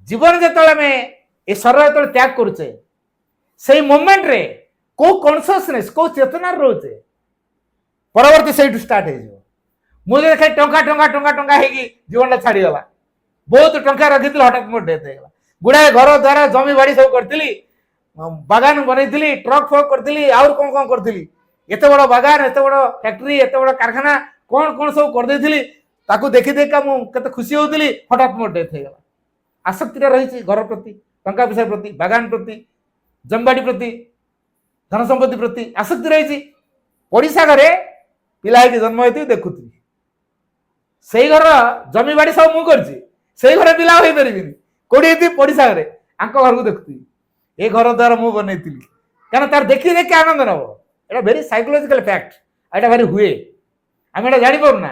A: ଜୀବନ ଯେତେବେଳେ ଆମେ ଏ ଶରୀର ଯେତେବେଳେ ତ୍ୟାଗ କରୁଛେ, ସେଇ ମୋମେଣ୍ଟରେ କୋଉ କନସିୟସନେସ୍, କୋଉ ଚେତନାରେ ରହୁଛେ, ପରବର୍ତ୍ତୀ ସେଇଠୁ ଷ୍ଟାର୍ଟ ହେଇଯିବ। ମୁଁ ଯଦି ଖାଲି ଟଙ୍କା ଟଙ୍କା ଟଙ୍କା ଟଙ୍କା ହେଇକି ଜୀବନଟା ଛାଡିଗଲା, ବହୁତ ଟଙ୍କା ରଖିଥିଲି, ହଠାତ୍ ମୋର ଡେଥ୍ ହେଇଗଲା। ଗୁଡାଏ ଘର ଦ୍ୱାର ଜମି ବାଡି ସବୁ କରିଥିଲି, ବାଗାନ ବନେଇଥିଲି, ଟ୍ରକ୍ ଫକ୍ କରିଥିଲି, ଆହୁରି କଣ କଣ କରିଥିଲି, ଏତେ ବଡ ବାଗାନ, ଏତେ ବଡ ଫ୍ୟାକ୍ଟ୍ରି, ଏତେ ବଡ କାରଖାନା, କଣ କଣ ସବୁ କରିଦେଇଥିଲି। ତାକୁ ଦେଖି ଦେଖିକା ମୁଁ କେତେ ଖୁସି ହଉଥିଲି, ହଠାତ୍ ମୋର ଡେଥ୍ ହେଇଗଲା। ଆସକ୍ତିଟା ରହିଛି ଘର ପ୍ରତି, ଟଙ୍କା ପଇସା ପ୍ରତି, ବାଗାନ ପ୍ରତି, ଜମିବାଡି ପ୍ରତି, ଧନ ସମ୍ପତ୍ତି ପ୍ରତି ଆସକ୍ତି ରହିଛି। ପଡିଶା ଘରେ ପିଲା ହେଇକି ଜନ୍ମ ହେଇଥିବି, ଦେଖୁଥିଲି ସେଇ ଘର ଜମିବାଡି ସବୁ ମୁଁ କରିଛି, ସେଇ ଘରେ ପିଲା ହେଇପାରିବିନି, କୋଉଠି ହେଇଥିବି ପଡିଶା ଘରେ, ଆଙ୍କ ଘରକୁ ଦେଖୁଥିବି, ଏ ଘର ଦ୍ୱାର ମୁଁ ବନେଇଥିଲି। କାରଣ ତାର ଦେଖି ଦେଖି ଆନନ୍ଦ ନବ। ଏଇଟା ଭେରି ସାଇକୋଲୋଜିକାଲ ଫ୍ୟାକ୍ଟ, ଏଇଟା ଭାରି ହୁଏ, ଆମେ ଏଇଟା ଜାଣିପାରୁନା।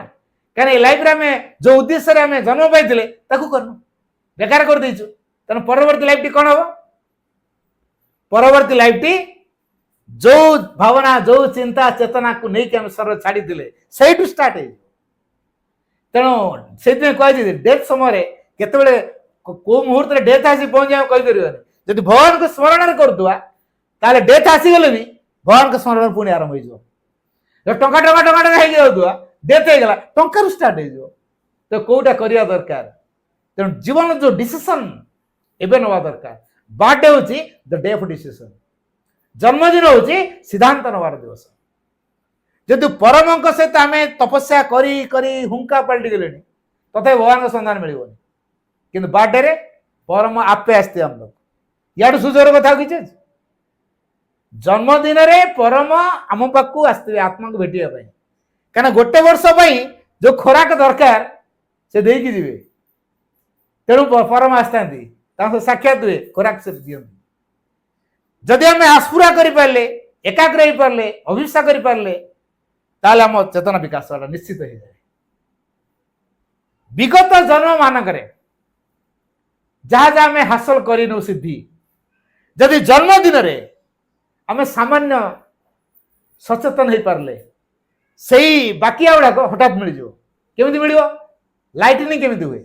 A: କାରଣ ଏ ଲାଇଫରେ ଆମେ ଯୋଉ ଉଦ୍ଦେଶ୍ୟରେ ଆମେ ଜନ୍ମ ପାଇଥିଲେ ତାକୁ କରିନୁ, ବେକାର କରିଦେଇଛୁ। ତେଣୁ ପରବର୍ତ୍ତୀ ଲାଇଫଟି କଣ ହବ? ପରବର୍ତ୍ତୀ ଲାଇଫଟି ଯୋଉ ଭାବନା, ଯୋଉ ଚିନ୍ତା ଚେତନାକୁ ନେଇକି ଆମେ ଶରୀର ଛାଡିଥିଲେ, ସେଇଠୁ ଷ୍ଟାର୍ଟ ହେଇଯିବ। ତେଣୁ ସେଇଥିପାଇଁ କୁହାଯାଇଛି, ଡେଥ୍ ସମୟରେ କେତେବେଳେ କୋଉ ମୁହୂର୍ତ୍ତରେ ଡେଥ୍ ଆସି ପହଞ୍ଚି ଆମେ କହିପାରିବାନି। ଯଦି ଭଗବାନଙ୍କୁ ସ୍ମରଣରେ କରୁଥିବା, ତାହେଲେ ଡେଥ୍ ଆସିଗଲେ ବି ଭଗବାନଙ୍କ ସ୍ମରଣ ପୁଣି ଆରମ୍ଭ ହେଇଯିବ। ଟଙ୍କା ଟଙ୍କା ଟଙ୍କା ଟଙ୍କା ହେଇକି ଯାଉଥିବା, ଡେଥ୍ ହେଇଗଲା, ଟଙ୍କାରୁ ଷ୍ଟାର୍ଟ ହେଇଯିବ। ତ କୋଉଟା କରିବା ଦରକାର? ତେଣୁ ଜୀବନର ଯୋଉ ଡିସିସନ ଏବେ ନେବା ଦରକାର। ବାର୍ଥଡେ ହଉଛି ଦ ଡେ ଅଫ୍ ଡିସିସନ, ଜନ୍ମଦିନ ହଉଛି ସିଦ୍ଧାନ୍ତ ନେବାର ଦିବସ। ଯଦି ପରମଙ୍କ ସହିତ ଆମେ ତପସ୍ୟା କରି କରି ହୁଙ୍କା ପାଲଟି ଗଲେଣି, ତଥାପି ଭଗବାନଙ୍କ ସନ୍ଧାନ ମିଳିବନି। କିନ୍ତୁ ବାର୍ଥଡେରେ ପରମ ଆପେ ଆସିଥିବେ ଆମ ପାଖକୁ। ୟାଠୁ ସୁଯୋଗର କଥା କିଛି ଅଛି? ଜନ୍ମଦିନରେ ପରମ ଆମ ପାଖକୁ ଆସିଥିବେ ଆତ୍ମାକୁ ଭେଟିବା ପାଇଁ। କାରଣ ଗୋଟେ ବର୍ଷ ପାଇଁ ଯୋଉ ଖୋରାକ ଦରକାର ସେ ଦେଇକି ଯିବେ। ତେଣୁ ପରମ ଆସିଥାନ୍ତି, ତାଙ୍କ ସାକ୍ଷାତ ହୁଏ, ଖୋରାକ ସେ ଦିଅନ୍ତି। ଯଦି ଆମେ ଆସ୍ଫୁରା କରିପାରିଲେ, ଏକାଗ୍ର ହେଇପାରିଲେ, ଅଭିପ୍ସା କରିପାରିଲେ, ତାହେଲେ ଆମ ଚେତନା ବିକାଶ ନିଶ୍ଚିତ ହେଇଯାଏ। ବିଗତ ଜନ୍ମ ମାନଙ୍କରେ ଯାହା ଯାହା ଆମେ ହାସଲ କରିନୁ ସିଦ୍ଧି, ଯଦି ଜନ୍ମଦିନରେ ଆମେ ସାମାନ୍ୟ ସଚେତନ ହେଇପାରିଲେ, ସେଇ ବାକିଆ ଗୁଡାକ ହଠାତ୍ ମିଳିଯିବ। କେମିତି ମିଳିବ? ଲାଇଟନିଂ କେମିତି ହୁଏ?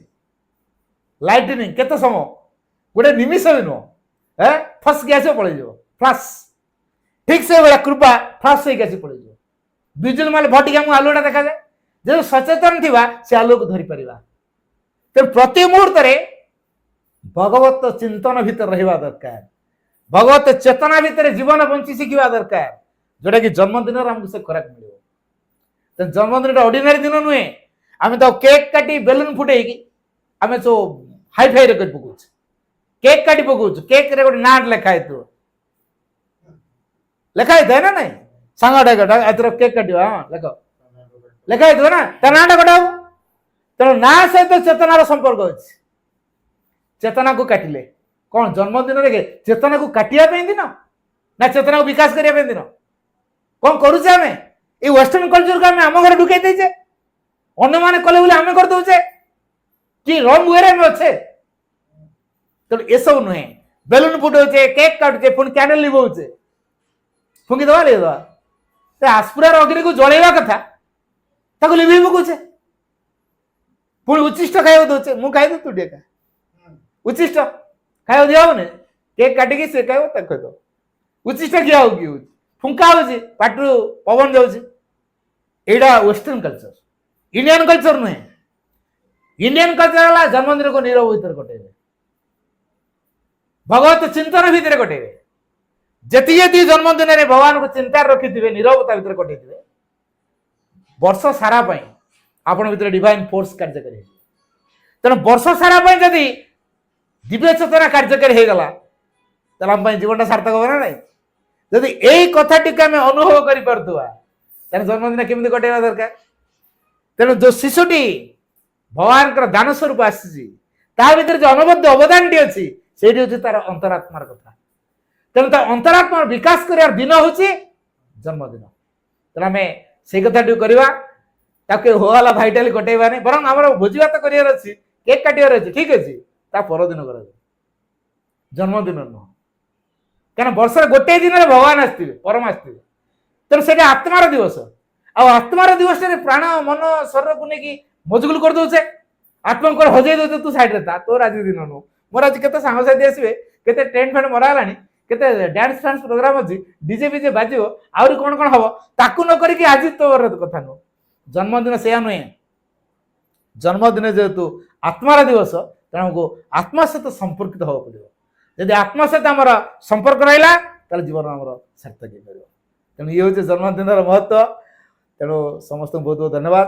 A: ଲାଇଟନିଂ କେତେ ସମୟ? ଗୋଟେ ନିମିଷ ବି ନୁହଁ, ଫସ୍ କି ଆସିବ, ପଳେଇଯିବ, ଫ୍ଲାସ୍। ଠିକ ସେଇଭଳିଆ କୃପା ଫ୍ଲାସ୍ ହେଇକି ଆସି ପଳେଇଯିବ। ବିଜୁଳି ମାଲେ ଭଟିକି ଆମକୁ ଆଲୁଅଟା ଦେଖାଯାଏ। ଯଦି ସଚେତନ ଥିବା, ସେ ଆଲୁଅକୁ ଧରିପାରିବା। ତେଣୁ ପ୍ରତି ମୁହୂର୍ତ୍ତରେ ଭଗବତ ଚିନ୍ତନ ଭିତରେ ରହିବା ଦରକାର, ଭଗବତ ଚେତନା ଭିତରେ ଜୀବନ ବଞ୍ଚି ଶିଖିବା ଦରକାର, जोटा कि जन्मदिन आमको से खुराक मिले तो जन्मदिन ऑर्डिनरी दिन नुहे आम तो केक काटी बेलून फुटे आम सब हाई फाई कर पकाऊ केक काटी पकाऊ केक रे गोटे ना लेखाई लेखाई था ना नहीं सांगटा एथर केक काट हाँ लेख लेखाई ना ता नाटा कटा तेणु ना सहित चेतनार संपर्क अच्छे चेतना को काटिले कौन जन्मदिन रे चेतना को काटिया दिन ना चेतना को विकास करने दिन कौन करुचे आम ये वेस्टर्न कल्चर को आम घर ढुकई देचे अन्य मैंने कले बोले आम कर दौचे कि रंग वे में अच्छे तो ये सब नुहे बेलून फुटाऊे केक काटुचे पुणी कैंडल लिभाऊे फुंकी दवा ले दवा आसपुरार अग्नि को जलैवा कथा ताको लिभेई पकाऊे पुणी उच्चिष्ट खाया दौचे मु खाई तू टे उच्चिष्ट खाया दिहबन केक काटिकी से खाइब ताको दो उच्चिष्ट किया हो कि फुंका हो पाटू पवन जाऊँ यहाँ वेस्टर्न कल्चर इंडियन कल्चर नुहे इंडियन कल्चर है जन्मदिन को नीरव भीतर कटेबे भगवत चिंतन भितर कटेबे जति जति जन्मदिन में भगवान को चिंता रखी थे नीरवता भीतर कटे वर्ष सारा आपण भीतर डिवाइन फोर्स कार्यकारी तेणु वर्ष सारा जदि दिव्य चेतना कार्यकारी हो गला आम जीवन सार्थक हो ना नहीं जदि यही कथाटी आम अनुभव कर जन्मदिन केमी कटेवा दरकार तेणु जो शिशुटी भगवान दान स्वरूप आसी भीतर जो अनबद्ध अवदान टी अच्छी से तार अंतरात्मार कथा तेणु तार अंतरात्मा विकास कर दिन हूँ जन्मदिन तेना आम से कथा करवा होला भाईटाली कटेवा नहीं बर आम भोजी भात कर केक काटार अच्छे ठीक अच्छे ता परदिन कर जन्मदिन नुह क्या वर्ष गोटे दिन में भगवान आसते परम आसते तेणु से आत्मार दिवस आत्मार दिवस प्राण मन शरीर को लेकिन मजगुल कर दौचे आत्मा को हजे दौचे तू साइड था तोर आज दिन नुह मोर आज के सांगसाथी आसवे के टेंट फेंट मराला के डांस फांस प्रोग्राम अच्छी डीजे बीजे बाजो आहरी कौन कौन हम ताकू न करी आज तोर कथा नुह जन्मदिन से नुहे जन्मदिन जेहेतु आत्मार दिवस तेणु आत्मा सहित संपर्कित हवा पड़ो यदि आत्मा सहित आम संपर्क रहा जीवन आम सार्थक हो तेणु ये हूँ जन्मदिन महत्व तेणु समस्त बहुत बहुत धन्यवाद।